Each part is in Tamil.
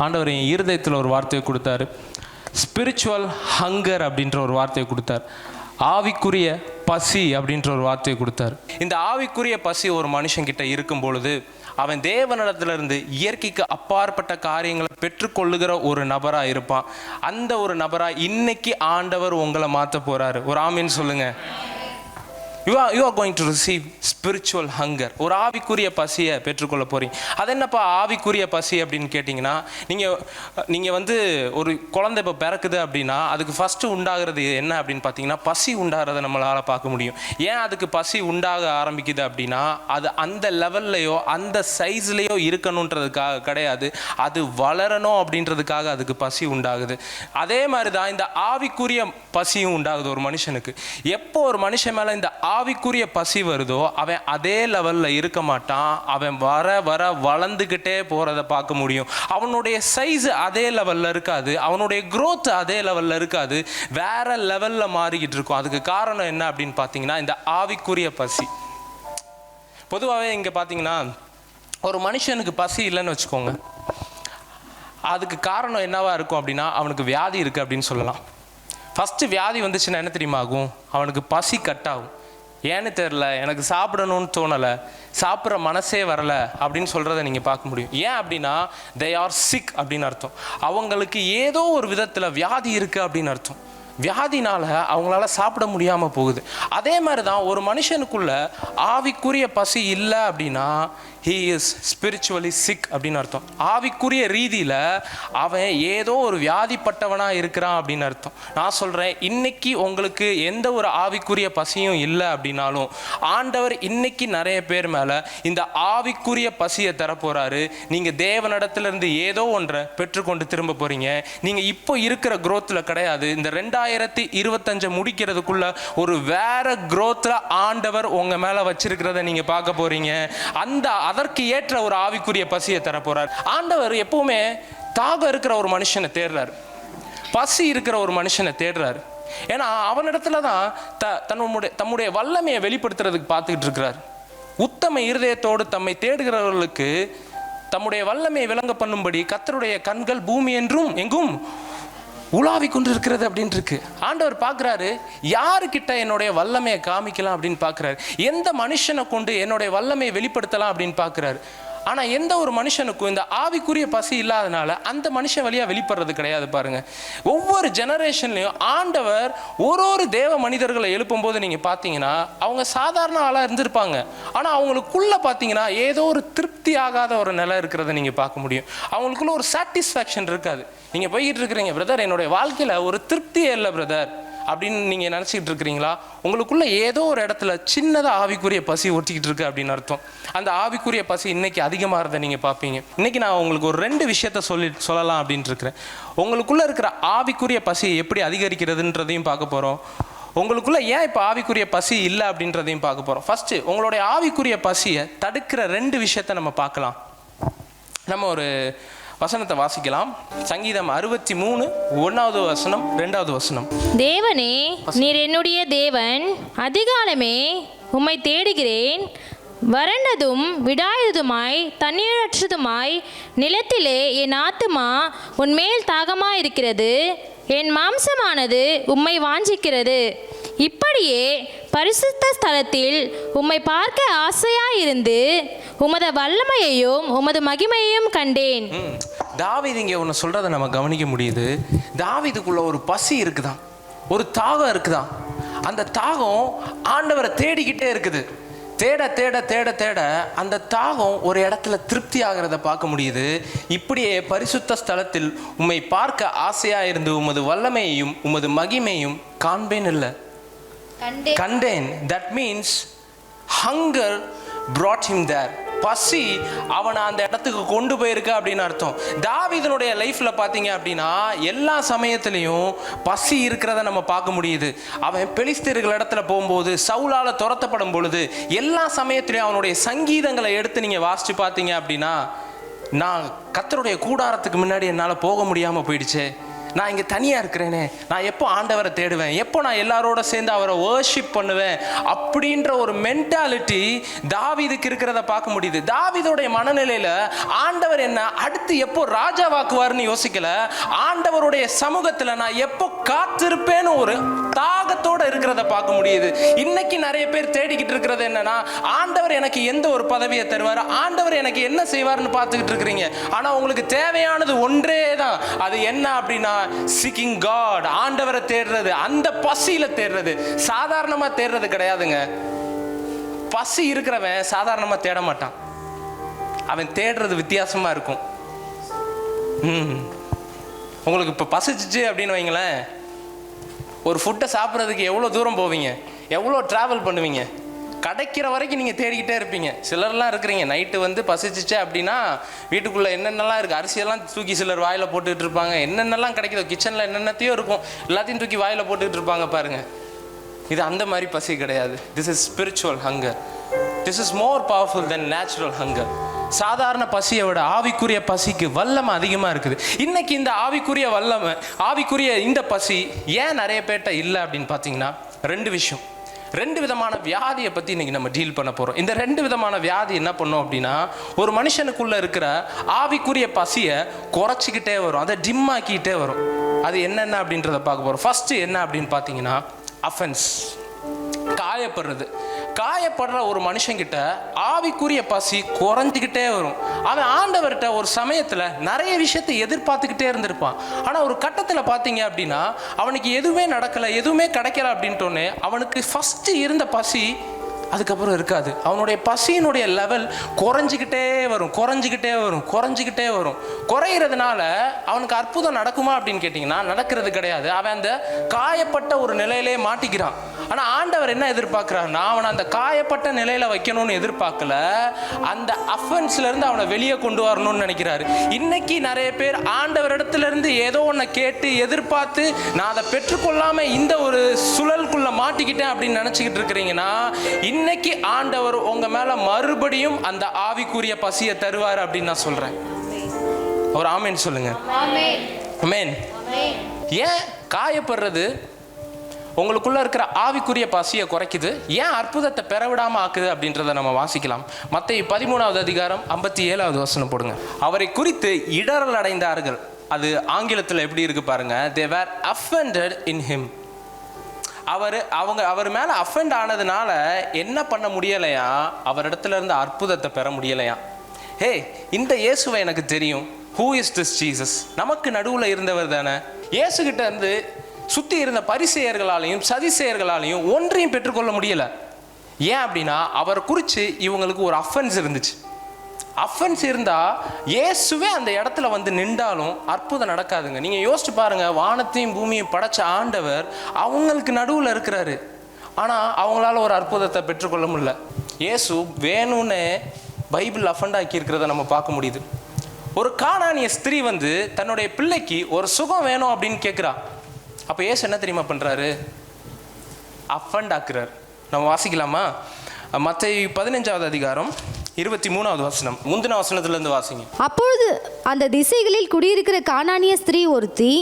ஆண்டவர் என் இருதயத்தில் ஒரு வார்த்தையை கொடுத்தாரு. ஸ்பிரிச்சுவல் ஹங்கர் அப்படின்ற ஒரு வார்த்தையை கொடுத்தார். ஆவிக்குரிய பசி அப்படின்ற ஒரு வார்த்தையை கொடுத்தார். இந்த ஆவிக்குரிய பசி ஒரு மனுஷன்கிட்ட இருக்கும் பொழுது அவன் தேவனிடத்திலிருந்து இயற்கைக்கு அப்பாற்பட்ட காரியங்களை பெற்றுக்கொள்ளுகிற ஒரு நபராக இருப்பான். அந்த ஒரு நபராக இன்னைக்கு ஆண்டவர் உங்களை மாற்ற போகிறாரு. ஒரு ஆமீன் சொல்லுங்க. You are going to receive spiritual hunger. ஒரு ஆவிக்குரிய பசியை பெற்றுக்கொள்ள போகிறீங்க. அது என்னப்பா ஆவிக்குரிய பசி அப்படின்னு கேட்டிங்கன்னா, நீங்கள் வந்து ஒரு குழந்தை இப்போ பிறக்குது அப்படின்னா அதுக்கு ஃபஸ்ட்டு உண்டாகிறது என்ன அப்படின்னு பார்த்தீங்கன்னா பசி உண்டாகிறத நம்மளால் பார்க்க முடியும். ஏன் அதுக்கு பசி உண்டாக ஆரம்பிக்குது அப்படின்னா அது அந்த லெவல்லையோ அந்த சைஸ்லேயோ இருக்கணுன்றதுக்காக கிடையாது, அது வளரணும் அப்படின்றதுக்காக அதுக்கு பசி உண்டாகுது. அதே மாதிரி தான் இந்த ஆவிக்குரிய பசியும் உண்டாகுது ஒரு மனுஷனுக்கு. எப்போ ஒரு மனுஷன் மேலே இந்த ஆவிக்குரிய பசி வருதோ அவன் அதே லெவலில் இருக்க மாட்டான். அவன் வர வர வளர்ந்துக்கிட்டே போகிறத பார்க்க முடியும். அவனுடைய சைஸ் அதே லெவலில் இருக்காது, அவனுடைய க்ரோத் அதே லெவலில் இருக்காது, வேற லெவலில் மாறிக்கிட்டு இருக்கும். அதுக்கு காரணம் என்ன அப்படின்னு பார்த்தீங்கன்னா இந்த ஆவிக்குரிய பசி. பொதுவாகவே இங்கே பார்த்தீங்கன்னா ஒரு மனுஷனுக்கு பசி இல்லைன்னு வச்சுக்கோங்க, அதுக்கு காரணம் என்னவா இருக்கும் அப்படின்னா அவனுக்கு வியாதி இருக்குது அப்படின்னு சொல்லலாம். ஃபஸ்ட்டு வியாதி வந்துச்சுன்னா என்ன தெரியுமா ஆகும்? அவனுக்கு பசி கட் ஆகும். ஏன்னு தெரில, எனக்கு சாப்பிடணும்னு தோணலை, சாப்பிட்ற மனசே வரலை அப்படின்னு சொல்கிறத நீங்கள் பார்க்க முடியும். ஏன் அப்படின்னா they are sick அப்படின்னு அர்த்தம். அவங்களுக்கு ஏதோ ஒரு விதத்தில் வியாதி இருக்குது அப்படின்னு அர்த்தம். வியாதினால் அவங்களால சாப்பிட முடியாமல் போகுது. அதே மாதிரி தான் ஒரு மனுஷனுக்குள்ள ஆவிக்குரிய பசி இல்லை அப்படின்னா he is spiritually sick அப்படின்னு அர்த்தம். ஆவிக்குரிய ரீதியில் அவன் ஏதோ ஒரு வியாதிப்பட்டவனாக இருக்கிறான் அப்படின்னு அர்த்தம். நான் சொல்கிறேன், இன்னைக்கு உங்களுக்கு எந்த ஒரு ஆவிக்குரிய பசியும் இல்லை அப்படின்னாலும் ஆண்டவர் இன்னைக்கு நிறைய பேர் மேலே இந்த ஆவிக்குரிய பசியை தரப்போகிறாரு. நீங்கள் தேவனிடத்திலிருந்து ஏதோ ஒன்றை பெற்றுக்கொண்டு திரும்ப போகிறீங்க. நீங்கள் இப்போ இருக்கிற க்ரோத்தில் கிடையாது, இந்த 2025 முடிக்கிறதுக்குள்ள ஒரு வேற க்ரோத்தில் ஆண்டவர் உங்கள் மேலே வச்சிருக்கிறத நீங்கள் பார்க்க போகிறீங்க. அதற்கு ஏற்ற ஒரு ஆவிக்குரிய பசியை தர போறார். ஆண்டவர் எப்பவுமே தாகம் இருக்கிற ஒரு மனுஷனை தேடுறாரு, பசி இருக்கிற ஒரு மனுஷனை தேடுறாரு. ஏன்னா அவனிடத்துல தான் தம்முடைய வல்லமையை வெளிப்படுத்துறதுக்கு பார்த்துக்கிட்டு இருக்கிறார். உத்தம இருதயத்தோடு தம்மை தேடுகிறவர்களுக்கு தம்முடைய வல்லமையை விளங்க பண்ணும்படி கர்த்தருடைய கண்கள் பூமி என்றும் எங்கும் உலாவி கொண்டு இருக்கிறது அப்படின்னு இருக்கு. ஆண்டவர் பார்க்குறாரு, யாருக்கிட்ட என்னுடைய வல்லமையை காமிக்கலாம் அப்படின்னு பார்க்குறாரு, எந்த மனுஷனை கொண்டு என்னுடைய வல்லமையை வெளிப்படுத்தலாம் அப்படின்னு பார்க்குறாரு. ஆனால் எந்த ஒரு மனுஷனுக்கும் இந்த ஆவிக்குரிய பசி இல்லாதனால அந்த மனுஷன் வழியாக வெளிப்படுறது கிடையாது. பாருங்க, ஒவ்வொரு ஜெனரேஷன்லையும் ஆண்டவர் ஒரு தேவ மனிதர்களை எழுப்பும் போது நீங்கள் பார்த்தீங்கன்னா அவங்க சாதாரண ஆளாக இருந்திருப்பாங்க, ஆனால் அவங்களுக்குள்ள பார்த்தீங்கன்னா ஏதோ ஒரு திருப்தி ஆகாத ஒரு நிலை இருக்கிறத நீங்கள் பார்க்க முடியும். அவங்களுக்குள்ள ஒரு சாட்டிஸ்ஃபேக்ஷன் இருக்காது. நீங்கள் போய்கிட்டு இருக்கிறீங்க, பிரதர் என்னுடைய வாழ்க்கையில் ஒரு திருப்தியே இல்லை பிரதர் அப்படின்னு நீங்கள் நினச்சிக்கிட்டு இருக்கிறீங்களா? உங்களுக்குள்ள ஏதோ ஒரு இடத்துல சின்னதாக ஆவிக்குரிய பசி ஒட்டிக்கிட்டு இருக்கு அப்படின்னு அர்த்தம். அந்த ஆவிக்குரிய பசி இன்னைக்கு அதிகமாகிறத நீங்கள் பார்ப்பீங்க. இன்னைக்கு நான் உங்களுக்கு ஒரு 2 விஷயத்த சொல்லலாம் அப்படின்ட்டு இருக்கிறேன். உங்களுக்குள்ள இருக்கிற ஆவிக்குரிய பசி எப்படி அதிகரிக்கிறதுன்றதையும் பார்க்க போகிறோம். உங்களுக்குள்ள ஏன் இப்போ ஆவிக்குரிய பசி இல்லை அப்படின்றதையும் பார்க்க போகிறோம். ஃபர்ஸ்ட் உங்களுடைய ஆவிக்குரிய பசியை தடுக்கிற 2 விஷயத்த நம்ம பார்க்கலாம். நம்ம ஒரு வசனத்தை வாசிக்கலாம். சங்கீதம் 63 1வது வசனம் 2வது வசனம். தேவனே, நீர் என்னுடைய தேவன், அதிகாலமே உம்மை தேடுகிறேன். வறண்டதும் விடாயதுமாய் தண்ணீரற்றதுமாய் நிலத்திலே என் ஆத்துமா உன்மேல் தாகமாயிருக்கிறது, என் மாம்சமானது உம்மை வாஞ்சிக்கிறது. இப்படியே பரிசுத்த ஸ்தலத்தில் உம்மை பார்க்க ஆசையாயிருந்து உமது வல்லமையையும் உமது மகிமையையும் கண்டேன். தாவீது இங்கே ஒன்று சொல்கிறத நம்ம கவனிக்க முடியுது. தாவீதுக்குள்ள ஒரு பசி இருக்குதான், ஒரு தாகம் இருக்குதான். அந்த தாகம் ஆண்டவரை தேடிக்கிட்டே இருக்குது. தேட தேட தேட தேட அந்த தாகம் ஒரு இடத்துல திருப்தி ஆகிறத பார்க்க முடியுது. இப்படியே பரிசுத்த ஸ்தலத்தில் உம்மை பார்க்க ஆசையாக இருந்து உமது வல்லமையையும் உமது மகிமையும் காண்பேன் இல்லை, கண்டேன். That means hunger brought him there. பசி அவனை அந்த இடத்துக்கு கொண்டு போயிருக்கு அப்படின்னு அர்த்தம். தாவீதுனுடைய லைஃப்ல பார்த்தீங்க அப்படின்னா எல்லா சமயத்திலையும் பசி இருக்கிறத நம்ம பார்க்க முடியுது. அவன் பெலிஸ்தர்கள் இடத்துல போகும்போது, சவுலால துரத்தப்படும் பொழுது, எல்லா சமயத்திலையும் அவனுடைய சங்கீதங்களை எடுத்து நீங்க வாசிச்சு பார்த்தீங்க அப்படின்னா, நான் கர்த்தருடைய கூடாரத்துக்கு முன்னாடி என்னால் போக முடியாமல் போயிடுச்சே, நான் இங்கே தனியாக இருக்கிறேனே, நான் எப்போ ஆண்டவரை தேடுவேன், எப்போ நான் எல்லாரோட சேர்ந்து அவரை வர்ஷிப் பண்ணுவேன் அப்படின்ற ஒரு மென்டாலிட்டி தாவீதுக்கு இருக்கிறத பார்க்க முடியுது. தாவீதோடைய மனநிலையில் ஆண்டவர் என்ன அடுத்து எப்போ ராஜாவாக்குவார்னு யோசிக்கல, ஆண்டவருடைய சமூகத்தில் நான் எப்போ காத்திருப்பேன்னு ஒரு தாகத்தோட இருக்கிறத பார்க்க முடியுது. இன்னைக்கு நிறைய பேர் தேடிக்கிட்டு இருக்கிறது என்னன்னா, ஆண்டவர் எனக்கு எந்த ஒரு பதவியை தருவார், ஆண்டவர் எனக்கு என்ன செய்வார்னு பார்த்துக்கிட்டு இருக்கிறீங்க. ஆனால் உங்களுக்கு தேவையானது ஒன்றே தான். அது என்ன அப்படின்னா, seeking God, ஆண்டவரை தேடுறது, அந்த பசியில தேடுறது. சாதாரணமா தேடுறது கிடையாதுங்க. பசி இருக்கிறவன் சாதாரணமா தேட மாட்டான், அவன் தேடுறது வித்தியாசமா இருக்கும். உங்களுக்கு இப்போ பசிச்சிச்சு அப்படின்னு வைங்களேன், ஒரு ஃபுட்டை சாப்பிட்றதுக்கு எவ்வளோ தூரம் போவீங்க, எவ்வளோ ட்ராவல் பண்ணுவீங்க, கிடைக்கிற வரைக்கும் நீங்கள் தேடிக்கிட்டே இருப்பீங்க. சிலர்லாம் இருக்கிறீங்க, நைட்டு வந்து பசிச்சிச்சு அப்படின்னா வீட்டுக்குள்ளே என்னென்னலாம் இருக்குது, அரிசியெல்லாம் தூக்கி சிலர் வாயில் போட்டுக்கிட்டு இருப்பாங்க. என்னென்னலாம் கிடைக்குதோ கிச்சனில் என்னென்னத்தையும் இருக்கும், எல்லாத்தையும் தூக்கி வாயில் போட்டுக்கிட்டு இருப்பாங்க பாருங்கள். இது அந்த மாதிரி பசி கிடையாது. This is spiritual hunger. This is more powerful then natural hunger. சாதாரண பசியை விட ஆவிக்குரிய பசிக்கு வல்லமை அதிகமாக இருக்குது. இன்னைக்கு இந்த ஆவிக்குரிய வல்லமை, ஆவிக்குரிய இந்த பசி ஏன் நிறைய பேர்ட்ட இல்லை அப்படின்னு பார்த்தீங்கன்னா, ரெண்டு விதமான வியாதியை பற்றி இன்றைக்கி நம்ம டீல் பண்ண போகிறோம். இந்த 2 விதமான வியாதி என்ன பண்ணோம் அப்படின்னா, ஒரு மனுஷனுக்குள்ளே இருக்கிற ஆவிக்குரிய பசியை குறைச்சிக்கிட்டே வரும், அதை டிம்மாக்கிக்கிட்டே வரும். அது என்னென்ன அப்படின்றத பார்க்க போகிறோம். ஃபஸ்ட்டு என்ன அப்படின்னு பார்த்தீங்கன்னா, அஃபென்ஸ், காயப்படுற ஒரு மனுஷங்கிட்ட ஆவிக்குரிய பசி குறைஞ்சிக்கிட்டே வரும். அவன் ஆண்டவர்கிட்ட ஒரு சமயத்தில் நிறைய விஷயத்தை எதிர்பார்த்துக்கிட்டே இருந்திருப்பான். ஆனால் ஒரு கட்டத்தில் பார்த்தீங்க அப்படின்னா அவனுக்கு எதுவுமே நடக்கலை, எதுவுமே கிடைக்கல அப்படின்ட்டோன்னே அவனுக்கு ஃபஸ்ட்டு இருந்த பசி அதுக்கப்புறம் இருக்காது. அவனுடைய பசியினுடைய லெவல் குறைஞ்சிக்கிட்டே வரும். குறையிறதுனால அவனுக்கு அற்புதம் நடக்குமா அப்படின்னு கேட்டிங்கன்னா நடக்கிறது கிடையாது. அவன் அந்த காயப்பட்ட ஒரு நிலையிலே மாட்டிக்கிறான். ஆனால் ஆண்டவர் என்ன எதிர்பார்க்குறாருன்னா, அவனை அந்த காயப்பட்ட நிலையில் வைக்கணும்னு எதிர்பார்க்கல, அந்த அஃபென்ஸ்லேருந்து அவனை வெளியே கொண்டு வரணும்னு நினைக்கிறாரு. இன்னைக்கு நிறைய பேர் ஆண்டவரிடத்துலேருந்து ஏதோ ஒன்றை கேட்டு எதிர்பார்த்து நான் அதை பெற்றுக்கொள்ளாமல் இந்த ஒரு சுழலுக்குள்ளே மாட்டிக்கிட்டேன் அப்படின்னு நினச்சிக்கிட்டு இருக்கிறீங்கன்னா, இன்னைக்கு ஆண்டவர் உங்க மேல மறுபடியும் அந்த ஆவிக்குரிய பசியை தருவார் அப்படின்னு நான் சொல்றேன். ஒரு ஆமேன் சொல்லுங்க. ஆமேன். ஏன் காயப்படுறது உங்களுக்குள்ள இருக்கிற ஆவிக்குரிய பசியை குறைக்குது, ஏன் அற்புதத்தை பெறவிடாம ஆக்குது அப்படின்றத நம்ம வாசிக்கலாம். மத்தேயு 13வது அதிகாரம் 57வது வசனம் போடுங்க. அவரை குறித்து இடறல் அடைந்தார்கள். அது ஆங்கிலத்தில் எப்படி இருக்கு பாருங்க. They were offended in him. அவர் மேலே அஃபெண்ட் ஆனதுனால என்ன பண்ண முடியலையா, அவரிடத்துல இருந்து அற்புதத்தை பெற முடியலையா. ஹே, இந்த இயேசுவை எனக்கு தெரியும். Who is this Jesus? நமக்கு நடுவில் இருந்தவர் தானே. இயேசுகிட்ட இருந்து சுற்றி இருந்த பரிசேயர்களாலையும் சதிசேயர்களாலையும் ஒன்றையும் பெற்றுக்கொள்ள முடியலை. ஏன் அப்படின்னா அவர் குறித்து இவங்களுக்கு ஒரு அஃபென்ஸ் இருந்துச்சு. அஃபென்ஸ் இருந்தால் இயேசுவே அந்த இடத்துல வந்து நின்றாலும் அற்புதம் நடக்காதுங்க. நீங்கள் யோசிச்சு பாருங்கள், வானத்தையும் பூமியும் படைச்ச ஆண்டவர் அவங்களுக்கு நடுவில் இருக்கிறாரு, ஆனால் அவங்களால ஒரு அற்புதத்தை பெற்றுக்கொள்ள முடியல. இயேசு வேணும்னு பைபிள் அஃபெண்ட் ஆக்கி இருக்கிறத நம்ம பார்க்க முடியுது. ஒரு கானானிய ஸ்திரீ வந்து தன்னுடைய பிள்ளைக்கு ஒரு சுகம் வேணும் அப்படின்னு கேட்குறா. அப்போ இயேசு என்ன தெரியுமா பண்ணுறாரு? அஃபெண்ட் ஆக்குறார். நம்ம வாசிக்கலாமா? மத்தேயு 15வது அதிகாரம் 23வது வசனம், முந்தின வசனத்திலிருந்து வாசிங்க. அப்பொழுது அந்த திசைகளில் குடியிருக்கிற கானானிய ஸ்திரீ ஒருத்தி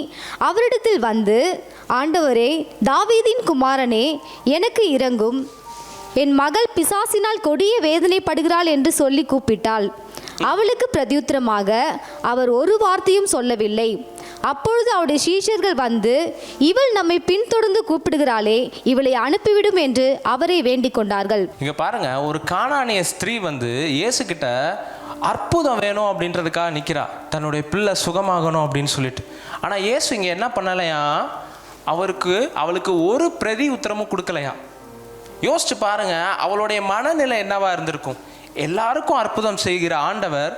அவரிடத்தில் வந்து, ஆண்டவரே, தாவீதின் குமாரனே, எனக்கு இரங்கும், என் மகள் பிசாசினால் கொடிய வேதனைப்படுகிறாள் என்று சொல்லி கூப்பிட்டாள். அவளுக்கு பிரதியுத்தரமாக அவர் ஒரு வார்த்தையும் சொல்லவில்லை. அப்பொழுது அவருடைய சீஷர்கள் வந்து, இவள் நம்மை பின்தொடர்ந்து கூப்பிடுகிறாளே, இவளை அனுப்பிவிடும் என்று அவரை வேண்டிக் கொண்டார்கள். இங்க பாருங்க, ஒரு கானானிய ஸ்திரீ வந்து இயேசு கிட்ட அற்புதம் வேணும் அப்படின்றதுக்காக நிற்கிறா, தன்னுடைய பிள்ளை சுகமாகணும் அப்படின்னு சொல்லிட்டு. ஆனால் இயேசு இங்கே என்ன பண்ணலையா, அவளுக்கு ஒரு பிரதி உத்தரமும் கொடுக்கலையா. யோசிச்சு பாருங்க, அவளுடைய மனநிலை என்னவா இருந்திருக்கும். எல்லாருக்கும் அற்புதம் செய்கிற ஆண்டவர்,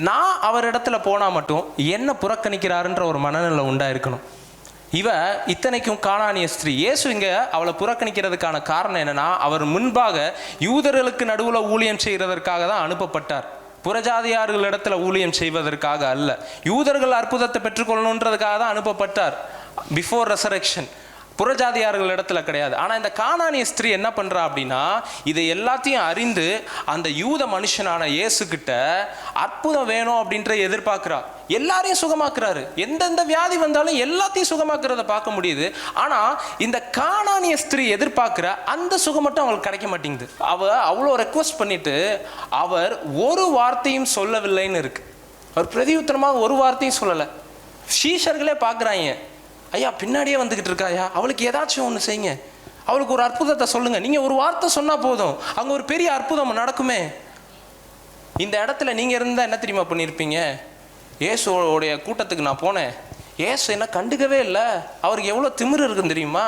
நான் அவர் இடத்துல போனால் மட்டும் என்ன புறக்கணிக்கிறாருன்ற ஒரு மனநிலை உண்டாயிருக்கணும். இவ இத்தனைக்கும் கானானிய ஸ்திரீ. இயேசு இங்கே அவளை புறக்கணிக்கிறதுக்கான காரணம் என்னன்னா, அவர் முன்பாக யூதர்களுக்கு நடுவில் ஊழியம் செய்கிறதற்காக தான் அனுப்பப்பட்டார். புறஜாதியார்கள் இடத்துல ஊழியம் செய்வதற்காக அல்ல. யூதர்கள் அற்புதத்தை பெற்றுக்கொள்ளணுன்றதுக்காக தான் அனுப்பப்பட்டார். பிஃபோர் ரெசரக்ஷன் புறஜாதியார்கள் இடத்துல கிடையாது. ஆனால் இந்த கானானிய ஸ்திரீ என்ன பண்ணுறா அப்படின்னா, இதை எல்லாத்தையும் அறிந்து அந்த யூத மனுஷனான இயேசுக்கிட்ட அற்புதம் வேணும் அப்படின்ற எதிர்பார்க்குறா. எல்லாரையும் சுகமாக்குறாரு, எந்தெந்த வியாதி வந்தாலும் எல்லாத்தையும் சுகமாக்குறத பார்க்க முடியுது. ஆனால் இந்த கானானிய ஸ்திரீ எதிர்பார்க்குற அந்த சுகம் மட்டும் அவங்களுக்கு கிடைக்க மாட்டேங்குது. அவ்வளோ ரெக்வஸ்ட் பண்ணிட்டு அவர் ஒரு வார்த்தையும் சொல்லவில்லைன்னு இருக்கு. அவர் பிரதியுத்தரமாக ஒரு வார்த்தையும் சொல்லலை. சீஷர்களே பார்க்குறாங்க, ஐயா பின்னாடியே வந்துக்கிட்டு இருக்காயா, அவளுக்கு ஏதாச்சும் ஒன்று செய்யுங்க, அவளுக்கு ஒரு அற்புதத்தை சொல்லுங்க, நீங்கள் ஒரு வார்த்தை சொன்னால் போதும், அங்கே ஒரு பெரிய அற்புதம் நடக்குமே. இந்த இடத்துல நீங்கள் இருந்தால் என்ன தெரியுமா பண்ணியிருப்பீங்க? இயேசுவோடைய கூட்டத்துக்கு நான் போனேன், இயேசு என்ன கண்டுக்கவே இல்லை, அவருக்கு எவ்வளோ திமிரு இருக்குன்னு தெரியுமா?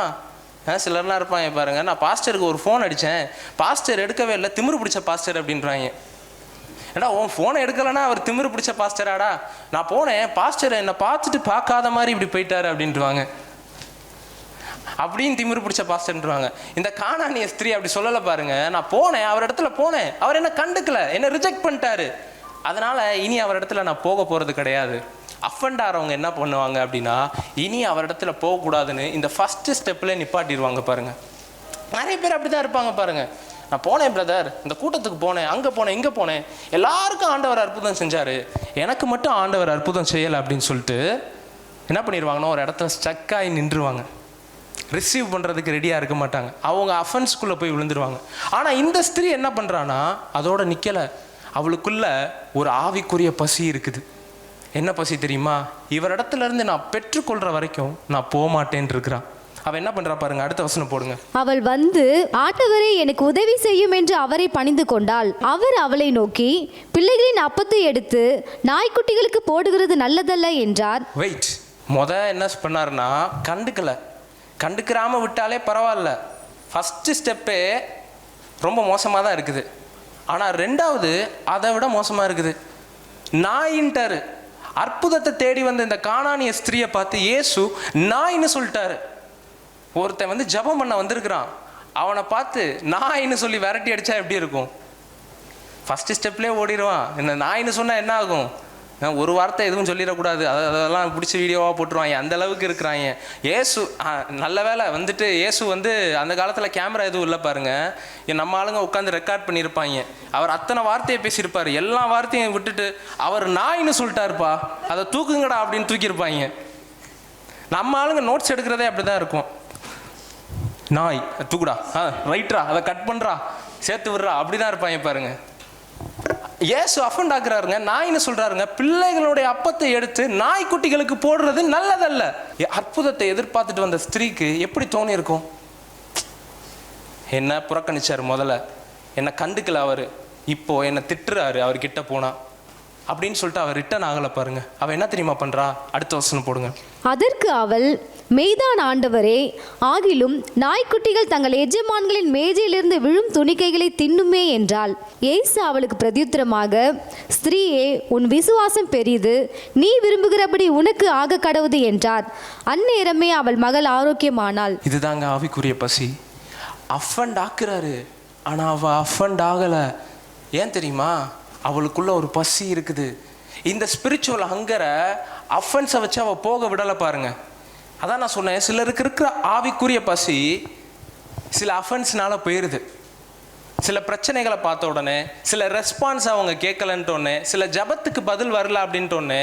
சிலர்லாம் இருப்பாங்க பாருங்க, நான் பாஸ்டருக்கு ஒரு ஃபோன் அடித்தேன், பாஸ்டர் எடுக்கவே இல்லை, திமிரு பிடிச்ச பாஸ்டர் அப்படின்றாங்க. ஏடா உன் ஃபோனை எடுக்கலைன்னா அவர் திமிரு பிடிச்ச பாஸ்டராடா? நான் போனேன், பாஸ்டர் என்னை பார்த்துட்டு பார்க்காத மாதிரி இப்படி போயிட்டாரு அப்படின்ட்டுருவாங்க. அப்படின்னு திமிரு பிடிச்ச பாஸ்டர்ன்றாங்க. இந்த கானானிய ஸ்திரீ அப்படி சொல்லலை பாருங்க. நான் போனேன், அவர் இடத்துல போனேன், அவர் என்ன கண்டுக்கல, என்ன ரிஜெக்ட் பண்ணிட்டாரு, அதனால இனி அவர் இடத்துல நான் போக போகிறது கிடையாது. அஃபண்ட் ஆகிறவங்க என்ன பண்ணுவாங்க அப்படின்னா, இனி அவர் இடத்துல போகக்கூடாதுன்னு இந்த ஃபஸ்ட்டு ஸ்டெப்பில் நிப்பாட்டிடுவாங்க பாருங்க. நிறைய பேர் அப்படி தான் இருப்பாங்க பாருங்க. நான் போனேன் பிரதர், இந்த கூட்டத்துக்கு போனேன், அங்கே போனேன், இங்கே போனேன், எல்லாருக்கும் ஆண்டவர் அற்புதம் செஞ்சார், எனக்கு மட்டும் ஆண்டவர் அற்புதம் செய்யலை அப்படின்னு சொல்லிட்டு என்ன பண்ணிடுவாங்கன்னா ஒரு இடத்துல ஸ்டக்காகி நின்றுவாங்க. ரிசீவ் பண்ணுறதுக்கு ரெடியாக இருக்க மாட்டாங்க. அவங்க அஃபென்ஸ்குள்ளே போய் விழுந்துருவாங்க. ஆனால் இந்த ஸ்திரீ என்ன பண்ணுறான்னா அதோட நிற்கலை. அவளுக்குள்ள ஒரு ஆவிக்குரிய பசி இருக்குது. என்ன பசி தெரியுமா? இவரிடத்துல இருந்து நான் பெற்றுக்கொள்கிற வரைக்கும் நான் போக மாட்டேன்னு இருக்கிறான். அவள் என்ன பண்ணுறா பாருங்க, அடுத்த வசனம் போடுங்க. அவள் வந்து, ஆண்டவரே எனக்கு உதவி செய்யும் என்று அவரை பணிந்து கொண்டாள். அவர் அவளை நோக்கி, பிள்ளைகளின் அப்பத்தை எடுத்து நாய்க்குட்டிகளுக்கு போடுகிறது நல்லதல்ல என்றார். வெயிட், என்ன பண்ணாருன்னா கண்டுக்கிறாம விட்டாலே பரவாயில்ல. ஃபஸ்ட்டு ஸ்டெப்பே ரொம்ப மோசமாக தான் இருக்குது. ஆனால் ரெண்டாவது அதை விட மோசமாக இருக்குது. நாயின்ட்டாரு. அற்புதத்தை தேடி வந்த இந்த கானானிய ஸ்திரியை பார்த்து இயேசு நாயின்னு சொல்லிட்டாரு. ஒருத்தன் வந்து ஜெபம் பண்ண வந்திருக்கிறான், அவனை பார்த்து நாயின்னு சொல்லி விரட்டி அடித்தா எப்படி இருக்கும்? ஃபஸ்ட்டு ஸ்டெப்லேயே ஓடிடுவான். இந்த நாயின்னு சொன்னால் என்ன ஆகும்? ஒரு வார்த்தை எதுவும் சொல்லிடக்கூடாது, அதெல்லாம் பிடிச்சி வீடியோவாக போட்டுருவாங்க, அந்த அளவுக்கு இருக்கிறாங்க. இயேசு நல்ல வேலை வந்துட்டு, இயேசு வந்து அந்த காலத்தில் கேமரா எதுவும் இல்லை பாருங்க, நம்ம ஆளுங்க உட்காந்து ரெக்கார்ட் பண்ணியிருப்பாங்க. அவர் அத்தனை வார்த்தையை பேசியிருப்பார், எல்லா வார்த்தையும் விட்டுட்டு அவர் நாயின்னு சொல்லிட்டாருப்பா, அதை தூக்குங்கடா அப்படின்னு தூக்கியிருப்பாங்க. நம்ம ஆளுங்க நோட்ஸ் எடுக்கிறதே அப்படி தான் இருக்கும். நாய் தூக்குடா, ரைட்ரா, அதை கட் பண்ணுறா, சேர்த்து விடுறா, அப்படி தான் இருப்பாங்க பாருங்க. இயேசு அஃபண்ட் ஆக்குறாருங்க, நாயின்னு சொல்றாருங்க. பிள்ளைகளுடைய அப்பத்தை எடுத்து நாய்க்குட்டிகளுக்கு போடுறது நல்லதல்ல. அற்புதத்தை எதிர்பார்த்துட்டு வந்த ஸ்திரீக்கு எப்படி தோணி இருக்கும்? என்ன புறக்கணிச்சார் முதல்ல, என்னை கண்டுக்கல அவர், இப்போ என்னை திட்டுறாரு அவர்கிட்ட போனா அப்படின்னு சொல்லிட்டு அவர் ரிட்டர்ன் ஆகலை பாருங்க. அவள் என்ன தெரியுமா பண்ணுறா? அடுத்த வசனம் போடுங்க. அதற்கு அவள், மெய்தான் ஆண்டவரே, ஆகிலும் நாய்க்குட்டிகள் தங்கள் எஜமான்களின் மேஜையிலிருந்து விழும் துணிக்கைகளை தின்னுமே என்றாள். இயேசு அவளுக்கு பிரதியுத்தரமாக, ஸ்திரீயே, உன் விசுவாசம் பெரிது, நீ விரும்புகிறபடி உனக்கு ஆக கடவுது என்றார். அந்நேரமே அவள் மகள் ஆரோக்கியமானாள். இதுதாங்க ஆவிக்குரிய பசி. அஃபண்ட் ஆக்குறாரு, ஆனால் அவள் அஃபண்ட் ஆகலை. ஏன் தெரியுமா? அவளுக்குள்ள ஒரு பசி இருக்குது. இந்த ஸ்பிரிச்சுவல் ஹங்கரை அஃபென்ஸை வச்சு அவள் போக விடலை பாருங்க. அதான் நான் சொன்னேன், சிலருக்கு இருக்கிற ஆவிக்குரிய பசி சில அஃபென்ஸ்னால போயிடுது. சில பிரச்சனைகளை பார்த்த உடனே, சில ரெஸ்பான்ஸ் அவங்க கேட்கலன்ட்டோன்னே, சில ஜபத்துக்கு பதில் வரல அப்படின்ட்டோன்னே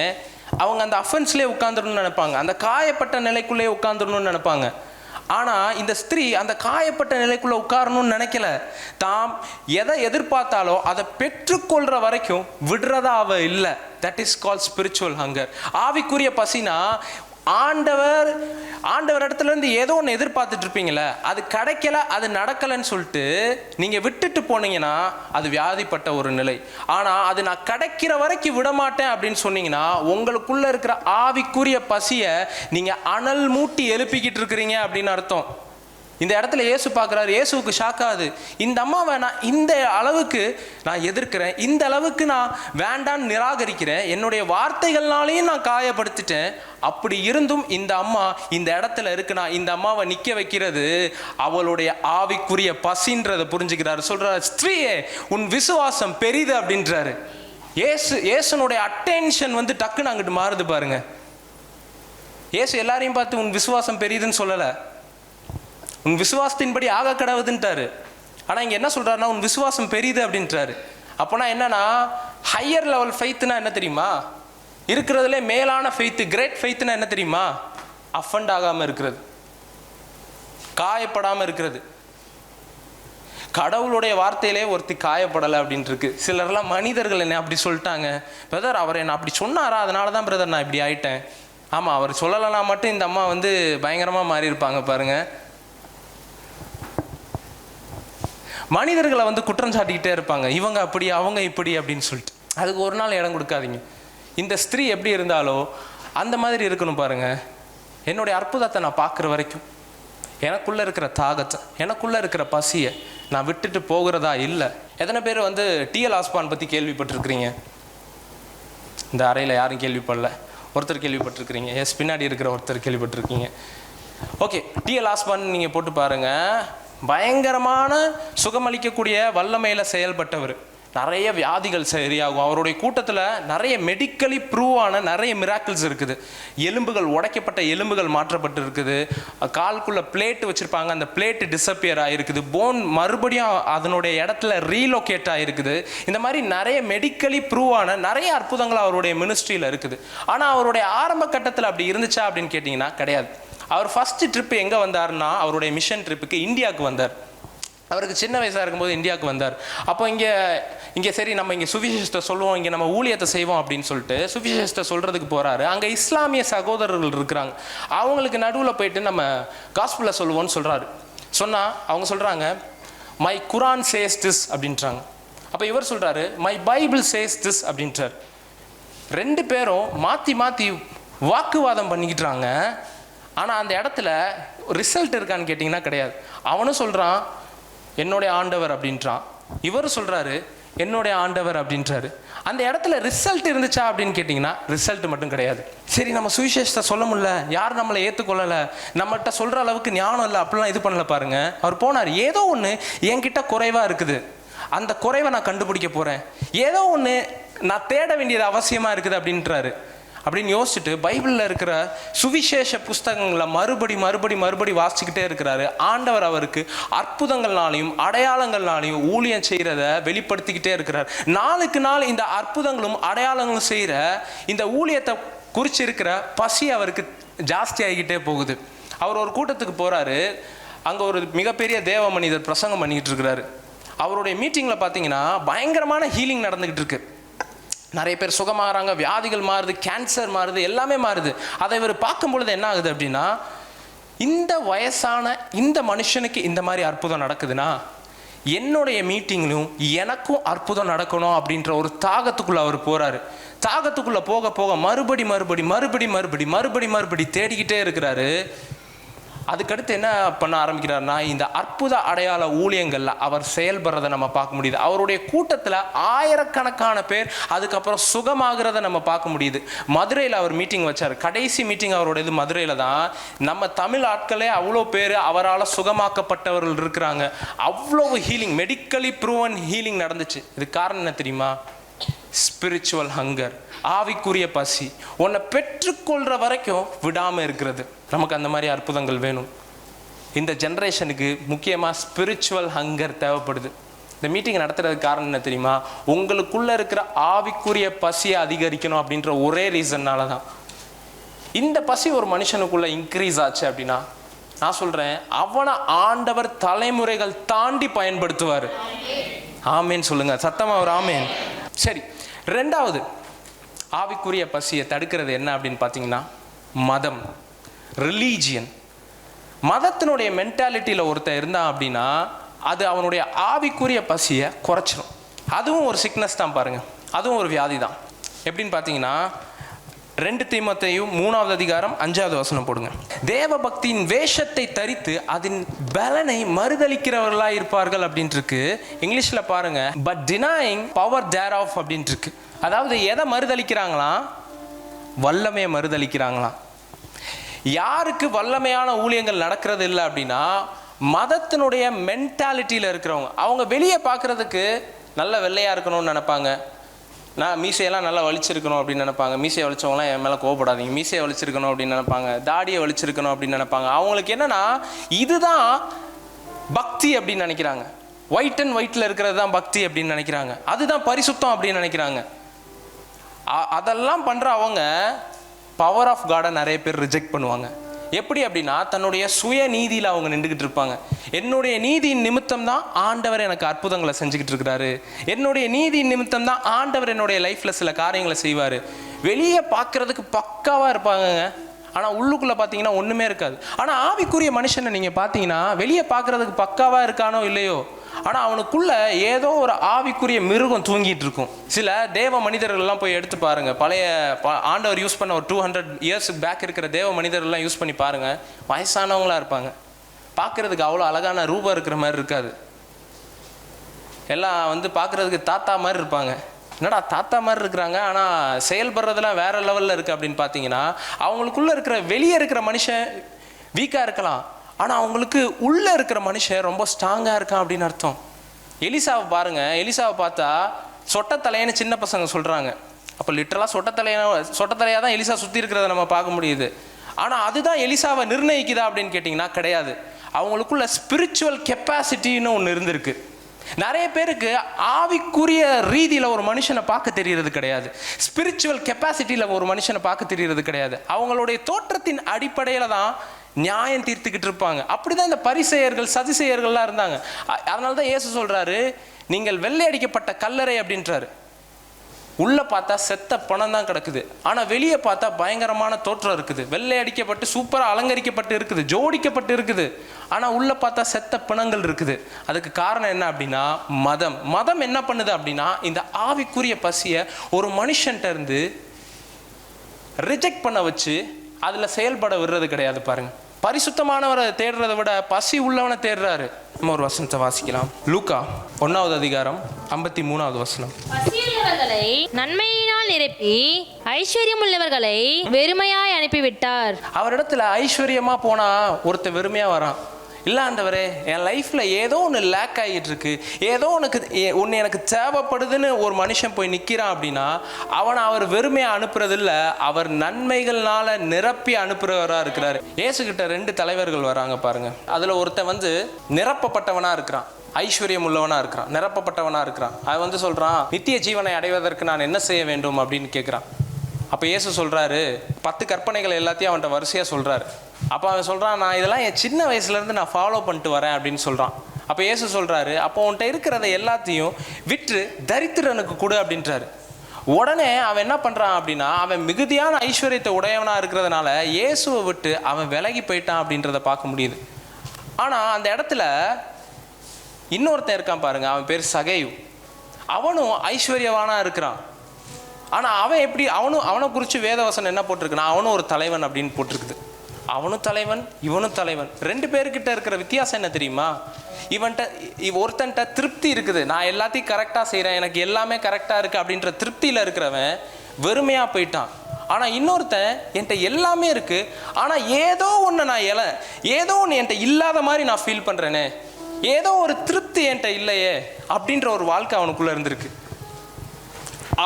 அவங்க அந்த அஃபென்ஸ்லேயே உட்காந்துடணும்னு நினைப்பாங்க, அந்த காயப்பட்ட நிலைக்குள்ளேயே உட்காந்துடணும்னு நினைப்பாங்க. ஆனால் இந்த ஸ்திரீ அந்த காயப்பட்ட நிலைக்குள்ளே உட்காரணும்னு நினைக்கல. தாம் எதை எதிர்பார்த்தாலோ அதை பெற்றுக்கொள்கிற வரைக்கும் விடுறதா அவள் இல்லை. That is called spiritual hunger. ஆவிக்குரிய பசினா ஆண்டவர் இடத்துல இருந்து ஏதோ ஒன்று எதிர்பார்த்துட்டு இருப்பீங்களே, அது கிடைக்கல, அது நடக்கலைன்னு சொல்லிட்டு நீங்கள் விட்டுட்டு போனீங்கன்னா அது வியாதிப்பட்ட ஒரு நிலை. ஆனால் அது நான் கிடைக்கிற வரைக்கும் விடமாட்டேன் அப்படின்னு சொன்னீங்கன்னா உங்களுக்குள்ள இருக்கிற ஆவிக்குரிய பசியை நீங்கள் அனல் மூட்டி எழுப்பிக்கிட்டு இருக்கிறீங்க அப்படின்னு அர்த்தம். இந்த இடத்துல இயேசு பார்க்குறாரு. இயேசுவுக்கு ஷாக்காது. இந்த அம்மாவை நான் இந்த அளவுக்கு நான் எதிர்க்கிறேன், இந்த அளவுக்கு நான் வேண்டான்னு நிராகரிக்கிறேன், என்னுடைய வார்த்தைகள்னாலையும் நான் காயப்படுத்திட்டேன், அப்படி இருந்தும் இந்த அம்மா இந்த இடத்துல இருக்குன்னா இந்த அம்மாவை நிற்க வைக்கிறது அவளுடைய ஆவிக்குரிய பசின்றதை புரிஞ்சுக்கிறாரு. சொல்றாரு, ஸ்திரீயே, உன் விசுவாசம் பெரிது அப்படின்றாரு. இயேசுனுடைய அட்டென்ஷன் வந்து டக்குன்னு அங்கிட்டு மாறுது பாருங்க. இயேசு எல்லாரையும் பார்த்து உன் விசுவாசம் பெரிதுன்னு சொல்லலை. உன் விசுவாசத்தின்படி ஆக கடவுதுன்ட்டாரு. ஆனால் இங்கே என்ன சொல்கிறாருன்னா உன் விசுவாசம் பெரியது அப்படின்றாரு. அப்போனா என்னன்னா ஹையர் லெவல் ஃபெய்த்னா என்ன தெரியுமா? இருக்கிறதுலே மேலான ஃபெய்த்து, கிரேட் ஃபெய்த்னா என்ன தெரியுமா? அஃபண்ட் ஆகாமல் இருக்கிறது, காயப்படாமல் இருக்கிறது. கடவுளுடைய வார்த்தையிலே ஒருத்தி காயப்படலை அப்படின்ட்டு இருக்கு. சிலர்லாம் மனிதர்கள் என்ன அப்படி சொல்லிட்டாங்க, பிரதர் அவர் என்ன அப்படி சொன்னாரா, அதனால தான் பிரதர் நான் இப்படி ஆயிட்டேன். ஆமாம், அவர் சொல்லலைன்னா மட்டும் இந்த அம்மா வந்து பயங்கரமாக மாறி இருப்பாங்க பாருங்க. மனிதர்களை வந்து குற்றம் சாட்டிக்கிட்டே இருப்பாங்க, இவங்க அப்படி அவங்க இப்படி அப்படின்னு சொல்லிட்டு. அதுக்கு ஒரு நாள் இடம் கொடுக்காதீங்க. இந்த ஸ்திரீ எப்படி இருந்தாலோ அந்த மாதிரி இருக்கணும் பாருங்க. என்னுடைய அற்புதத்தை நான் பார்க்குற வரைக்கும் எனக்குள்ளே இருக்கிற தாகத்தை, எனக்குள்ளே இருக்கிற பசியை நான் விட்டுட்டு போகிறதா இல்லை. எத்தனை பேர் வந்து டிஎல் ஆஸ்பான் பற்றி கேள்விப்பட்டிருக்கிறீங்க? இந்த அறையில் யாரும் கேள்விப்படல, ஒருத்தர் கேள்விப்பட்டிருக்கிறீங்க. எஸ், பின்னாடி இருக்கிற ஒருத்தர் கேள்விப்பட்டிருக்கீங்க. ஓகே, டிஎல் ஆஸ்பான் நீங்கள் போட்டு பாருங்கள். பயங்கரமான சுகமளிக்கக்கூடிய வல்லமையில் செயல்பட்டவர். நிறைய வியாதிகள் சரியாகும். அவருடைய கூட்டத்தில் நிறைய மெடிக்கலி ப்ரூவான நிறைய மிராக்கிள்ஸ் இருக்குது. எலும்புகள், உடைக்கப்பட்ட எலும்புகள் மாற்றப்பட்டு இருக்குது. கால்குள்ளே பிளேட்டு வச்சுருப்பாங்க, அந்த பிளேட்டு டிஸப்பியர் ஆகிருக்குது. போன் மறுபடியும் அதனுடைய இடத்துல ரீலோகேட் ஆகிருக்குது. இந்த மாதிரி நிறைய மெடிக்கலி ப்ரூவான நிறைய அற்புதங்கள் அவருடைய மினிஸ்ட்ரியில் இருக்குது. ஆனால் அவருடைய ஆரம்ப கட்டத்தில் அப்படி இருந்துச்சா அப்படின்னு கேட்டிங்கன்னா கிடையாது. அவர் ஃபஸ்ட்டு ட்ரிப்பு எங்கே வந்தார்னா அவருடைய மிஷன் ட்ரிப்புக்கு இந்தியாவுக்கு வந்தார். அவருக்கு சின்ன வயசாக இருக்கும்போது இந்தியாவுக்கு வந்தார். அப்போ இங்கே சரி நம்ம இங்கே சுவிசேஷத்தை சொல்லுவோம், இங்கே நம்ம ஊழியத்தை செய்வோம் அப்படின்னு சொல்லிட்டு சுவிசேஷத்தை சொல்கிறதுக்கு போகிறாரு. அங்கே இஸ்லாமிய சகோதரர்கள் இருக்கிறாங்க. அவங்களுக்கு நடுவில் போயிட்டு நம்ம காஸ்பிளை சொல்லுவோம்னு சொல்கிறாரு. சொன்னால் அவங்க சொல்கிறாங்க மை குரான் சேஸ் திஸ் அப்படின்றாங்க. அப்போ இவர் சொல்கிறாரு மை பைபிள் சேஸ் திஸ் அப்படின்றார். ரெண்டு பேரும் மாற்றி மாற்றி வாக்குவாதம் பண்ணிக்கிட்டுறாங்க. ஆனால் அந்த இடத்துல ரிசல்ட் இருக்கான்னு கேட்டிங்கன்னா கிடையாது. அவனும் சொல்கிறான் என்னுடைய ஆண்டவர் அப்படின்றான், இவர் சொல்கிறாரு என்னுடைய ஆண்டவர் அப்படின்றாரு. அந்த இடத்துல ரிசல்ட் இருந்துச்சா அப்படின்னு கேட்டிங்கன்னா ரிசல்ட் மட்டும் கிடையாது. சரி, நம்ம சுவிசேஷத்தை சொல்ல முடியல, யாரும் நம்மளை ஏற்றுக்கொள்ளலை, நம்மகிட்ட சொல்கிற அளவுக்கு ஞானம் இல்லை, அப்படிலாம் இது பண்ணல பாருங்க. அவர் போனார், ஏதோ ஒன்று என்கிட்ட குறைவாக இருக்குது, அந்த குறைவை நான் கண்டுபிடிக்க போகிறேன், ஏதோ ஒன்று நான் தேட வேண்டியது அவசியமாக இருக்குது அப்படின்றாரு. அப்படின்னு யோசிச்சுட்டு பைபிளில் இருக்கிற சுவிசேஷ புஸ்தகங்களை மறுபடி வாசிச்சுக்கிட்டே இருக்கிறாரு. ஆண்டவர் அவருக்கு அற்புதங்கள்னாலையும் அடையாளங்கள்னாலையும் ஊழியம் செய்கிறத வெளிப்படுத்திக்கிட்டே இருக்கிறார். நாளுக்கு நாள் இந்த அற்புதங்களும் அடையாளங்களும் செய்கிற இந்த ஊழியத்தை குறித்து இருக்கிற பசி அவருக்கு ஜாஸ்தி ஆகிக்கிட்டே போகுது. அவர் ஒரு கூட்டத்துக்கு போகிறாரு. அங்கே ஒரு மிகப்பெரிய தேவ மனிதர் பிரசங்கம் பண்ணிக்கிட்டு இருக்கிறாரு. அவருடைய மீட்டிங்கில் பார்த்தீங்கன்னா பயங்கரமான ஹீலிங் நடந்துக்கிட்டு இருக்கு. நிறைய பேர் சுகமாகறாங்க, வியாதிகள் மாறுது, கேன்சர் மாறுது, எல்லாமே மாறுது. அதை இவர் பார்க்கும் பொழுது என்ன ஆகுது அப்படின்னா, இந்த வயசான இந்த மனுஷனுக்கு இந்த மாதிரி அற்புதம் நடக்குதுன்னா என்னுடைய மீட்டிங்லையும் எனக்கும் அற்புதம் நடக்கணும் அப்படின்ற ஒரு தாகத்துக்குள்ளே அவர் போகிறாரு. தாகத்துக்குள்ளே போக போக மறுபடி தேடிக்கிட்டே இருக்கிறாரு. அதுக்கடுத்து என்ன பண்ண ஆரம்பிக்கிறார்னா, இந்த அற்புத அடையாள ஊழியங்களில் அவர் செயல்படுறதை நம்ம பார்க்க முடியுது. அவருடைய கூட்டத்தில் ஆயிரக்கணக்கான பேர் அதுக்கப்புறம் சுகமாகிறத நம்ம பார்க்க முடியுது. மதுரையில் அவர் மீட்டிங் வச்சார். கடைசி மீட்டிங் அவரோட இது மதுரையில் தான். நம்ம தமிழ் ஆட்களே அவ்வளோ பேர் அவரால் சுகமாக்கப்பட்டவர்கள் இருக்கிறாங்க. அவ்வளோ ஹீலிங், மெடிக்கலி ப்ரூவன் ஹீலிங் நடந்துச்சு. இது காரணம் என்ன தெரியுமா? ஸ்பிரிச்சுவல் ஹங்கர், ஆவிக்குரிய பசி. உன்னை பெற்றுக்கொள்கிற வரைக்கும் விடாமல் இருக்கிறது. நமக்கு அந்த மாதிரி அற்புதங்கள் வேணும். இந்த ஜென்ரேஷனுக்கு முக்கியமாக ஸ்பிரிச்சுவல் ஹங்கர் தேவைப்படுது. இந்த மீட்டிங் நடத்துறதுக்கு காரணம் என்ன தெரியுமா? உங்களுக்குள்ளே இருக்கிற ஆவிக்குரிய பசியை அதிகரிக்கணும் அப்படின்ற ஒரே ரீசன்னால தான். இந்த பசி ஒரு மனுஷனுக்குள்ளே இன்க்ரீஸ் ஆச்சு அப்படின்னா நான் சொல்கிறேன், அவனை ஆண்டவர் தலைமுறைகள் தாண்டி பயன்படுத்துவார். ஆமேன் சொல்லுங்க சத்தமாக ஒரு ஆமேன். சரி, ரெண்டாவது ஆவிக்குரிய பசியை தடுக்கிறது என்ன அப்படின்னு பார்த்தீங்கன்னா மதம், ரிலீஜியன். மதத்தினுடைய மென்டாலிட்டியில் ஒருத்தர் இருந்தான் அப்படின்னா அது அவனுடைய ஆவிக்குரிய பசியை குறைச்சிடும். அதுவும் ஒரு சிக்னஸ் தான் பாருங்கள், அதுவும் ஒரு வியாதி தான். எப்படின்னு பார்த்தீங்கன்னா 2 தீமோத்தேயு 3வது அதிகாரம் 5வது வசனம் போடுங்க. தேவ பக்தியின் வேஷத்தை தரித்து அதன் பலனை மறுதளிக்கிறவர்களாக இருப்பார்கள் அப்படின்ட்டு இருக்கு. இங்கிலீஷில் பாருங்க, பட் டினைங் பவர் தேர் ஆஃப் அப்படின்ட்டு இருக்கு. அதாவது எதை மறுதளிக்கிறாங்களாம்? வல்லமையை மறுதளிக்கிறாங்களாம். யாருக்கு வல்லமையான ஊழியங்கள் நடக்கிறது இல்லை அப்படின்னா மதத்தினுடைய மென்டாலிட்டியில் இருக்கிறவங்க. அவங்க வெளியே பார்க்குறதுக்கு நல்ல வெள்ளையாக இருக்கணும்னு நினைப்பாங்க, நான் மீசையெல்லாம் நல்லா வலிச்சிருக்கணும் அப்படின்னு நினைப்பாங்க. மீசையை வலிச்சவங்களாம் என் மேலே கோவப்படாதீங்க. மீசையை வலிச்சிருக்கணும் அப்படின்னு நினைப்பாங்க, தாடியை வலிச்சிருக்கணும் அப்படின்னு நினைப்பாங்க. அவங்களுக்கு என்னன்னா இதுதான் பக்தி அப்படின்னு நினைக்கிறாங்க. ஒயிட் அண்ட் ஒயிட்டில் இருக்கிறது தான் பக்தி அப்படின்னு நினைக்கிறாங்க. அதுதான் பரிசுத்தம் அப்படின்னு நினைக்கிறாங்க. அதெல்லாம் பண்ணுற அவங்க பவர் ஆஃப் காடை நிறைய பேர் ரிஜெக்ட் பண்ணுவாங்க. எப்படி அப்படின்னா தன்னுடைய சுய நீதியில் அவங்க நின்றுக்கிட்டு இருப்பாங்க. என்னுடைய நீதியின் நிமித்தம் தான் ஆண்டவர் எனக்கு அற்புதங்களை செஞ்சுக்கிட்டு இருக்கிறாரு, என்னுடைய நீதியின் நிமித்தம் தான் ஆண்டவர் என்னுடைய லைஃப்பில் சில காரியங்களை செய்வார். வெளியே பார்க்குறதுக்கு பக்காவாக இருப்பாங்கங்க, ஆனால் உள்ளுக்குள்ளே பார்த்தீங்கன்னா ஒன்றுமே இருக்காது. ஆனால் ஆவிக்குரிய மனுஷனை நீங்கள் பார்த்தீங்கன்னா வெளியே பார்க்குறதுக்கு பக்காவாக இருக்கானோ இல்லையோ, ஆனால் அவனுக்குள்ள ஏதோ ஒரு ஆவிக்குரிய மிருகம் தூங்கிட்டு இருக்கும். சில தேவ மனிதர்கள்லாம் போய் எடுத்து பாருங்கள். பழைய ஆண்டவர் யூஸ் பண்ண ஒரு 200 இயர்ஸுக்கு பேக் இருக்கிற தேவ மனிதர்கள்லாம் யூஸ் பண்ணி பாருங்கள். வயசானவங்களாக இருப்பாங்க, பார்க்குறதுக்கு அவ்வளோ அழகான ரூபம் இருக்கிற மாதிரி இருக்காது. எல்லாம் வந்து பார்க்குறதுக்கு தாத்தா மாதிரி இருப்பாங்க. என்னடா தாத்தா மாதிரி இருக்கிறாங்க, ஆனால் செயல்படுறதுலாம் வேறு லெவலில் இருக்குது அப்படின்னு பார்த்தீங்கன்னா அவங்களுக்குள்ளே இருக்கிற வெளியே இருக்கிற மனுஷன் வீக்காக இருக்கலாம், ஆனால் அவங்களுக்கு உள்ளே இருக்கிற மனுஷன் ரொம்ப ஸ்ட்ராங்காக இருக்கான் அப்படின்னு அர்த்தம். எலிசாவை பாருங்கள். எலிசாவை பார்த்தா சொட்டத்தலைன்னு சின்ன பசங்க சொல்கிறாங்க. அப்போ லிட்டரலாக சொட்டத்தலையாக தான் எலிசா சுற்றி இருக்கிறத நம்ம பார்க்க முடியுது. ஆனால் அதுதான் எலிசாவை நிர்ணயிக்குதா அப்படின்னு கேட்டிங்கன்னா கிடையாது. அவங்களுக்குள்ள ஸ்பிரிச்சுவல் கெப்பாசிட்டின்னு ஒன்று இருந்திருக்கு. நிறைய பேருக்கு ஆவிக்குரிய ரீதியில் ஒரு மனுஷனை பார்க்க தெரியறது கிடையாது, ஸ்பிரிச்சுவல் கெப்பாசிட்டியில் ஒரு மனுஷனை பார்க்க தெரியறது கிடையாது. அவங்களுடைய தோற்றத்தின் அடிப்படையில் தான் நியாயம் தீர்த்துக்கிட்டு இருப்பாங்க. அப்படிதான் இந்த பரிசேயர்கள் சதுசேயர்கள்லாம் இருந்தாங்க. அதனால தான் இயேசு சொல்றாரு, நீங்கள் வெள்ளை அடிக்கப்பட்ட கல்லறை அப்படின்றாரு. உள்ள பார்த்தா செத்த பணம் தான் கிடக்குது, ஆனால் வெளியே பார்த்தா பயங்கரமான தோற்றம் இருக்குது. வெள்ளை அடிக்கப்பட்டு சூப்பராக அலங்கரிக்கப்பட்டு இருக்குது, ஜோடிக்கப்பட்டு இருக்குது, ஆனால் உள்ள பார்த்தா செத்த பிணங்கள் இருக்குது. அதுக்கு காரணம் என்ன அப்படின்னா மதம் என்ன பண்ணுது அப்படின்னா இந்த ஆவிக்குரிய பசியை ஒரு மனுஷன்ட்ட இருந்து ரிஜெக்ட் பண்ண வச்சு அதில் செயல்பட விடுறது கிடையாது. பாருங்க, பரிசுத்தமானவரை தேடுறதை விட பசி உள்ளவனை தேடுறாரு. நம்ம ஒரு வசனத்தை வாசிக்கலாம். லூக்கா 1வது அதிகாரம் 53வது வசனம். பசியுள்ளவர்களை நன்மையினால் நிரப்பி ஐஸ்வர்யம் உள்ளவர்களை வெறுமையாய் அனுப்பிவிட்டார். அவரிடத்துல ஐஸ்வர்யமா போனா ஒருத்தர் வெறுமையா வரான். இல்லை ஆண்டவரே, என் லைஃப்பில் ஏதோ ஒன்று லேக் ஆகிட்டு இருக்கு, ஏதோ ஒன்று எனக்கு தேவைப்படுதுன்னு ஒரு மனுஷன் போய் நிற்கிறான் அப்படின்னா அவனை அவர் வெறுமையாக அனுப்புறதில்ல, அவர் நன்மைகள்னால நிரப்பி அனுப்புறவராக இருக்கிறாரு. இயேசுகிட்ட 2 தலைவர்கள் வராங்க பாருங்க. அதில் ஒருத்தன் வந்து நிரப்பப்பட்டவனாக இருக்கிறான், ஐஸ்வர்யம் உள்ளவனாக இருக்கிறான், நிரப்பப்பட்டவனாக இருக்கிறான். அது வந்து சொல்கிறான், நித்திய ஜீவனை அடைவதற்கு நான் என்ன செய்ய வேண்டும் அப்படின்னு கேட்குறான். அப்போ இயேசு சொல்கிறாரு, 10 கற்பனைகள் எல்லாத்தையும் அவன்கிட்ட வரிசையாக சொல்கிறாரு. அப்போ அவன் சொல்கிறான், நான் இதெல்லாம் என் சின்ன வயசுலேருந்து நான் ஃபாலோ பண்ணிட்டு வரேன் அப்படின்னு சொல்கிறான். அப்போ இயேசு சொல்கிறாரு, அப்போ உன்கிட்ட இருக்கிறத எல்லாத்தையும் விற்று தரித்திரனுக்கு கொடு அப்படின்றாரு. உடனே அவன் என்ன பண்ணுறான் அப்படின்னா அவன் மிகுதியான ஐஸ்வர்யத்தை உடையவனாக இருக்கிறதுனால இயேசுவை விட்டு அவன் விலகி போயிட்டான் அப்படின்றத பார்க்க முடியுது. ஆனால் அந்த இடத்துல இன்னொருத்தன் இருக்கான் பாருங்க, அவன் பேர் சகையு. அவனும் ஐஸ்வர்யவானாக இருக்கிறான். ஆனால் அவன் எப்படி அவனை குறித்து வேதவசனம் என்ன போட்டிருக்குன்னா அவனும் ஒரு தலைவன் அப்படின்னு போட்டிருக்குது. அவனும் தலைவன், இவனும் தலைவன். 2 பேர்கிட்ட இருக்கிற வித்தியாசம் என்ன தெரியுமா? ஒருத்தன்ட்ட திருப்தி இருக்குது, நான் எல்லாத்தையும் கரெக்டாக செய்கிறேன், எனக்கு எல்லாமே கரெக்டாக இருக்குது அப்படின்ற திருப்தியில் இருக்கிறவன் வெறுமையாக போயிட்டான். ஆனால் இன்னொருத்தன் என்கிட்ட எல்லாமே இருக்குது, ஆனால் ஏதோ ஒன்று ஏதோ ஒன்று என்கிட்ட இல்லாத மாதிரி நான் ஃபீல் பண்ணுறேனே, ஏதோ ஒரு திருப்தி என்கிட்ட இல்லையே அப்படின்ற ஒரு வாழ்க்கை அவனுக்குள்ளே இருந்திருக்கு.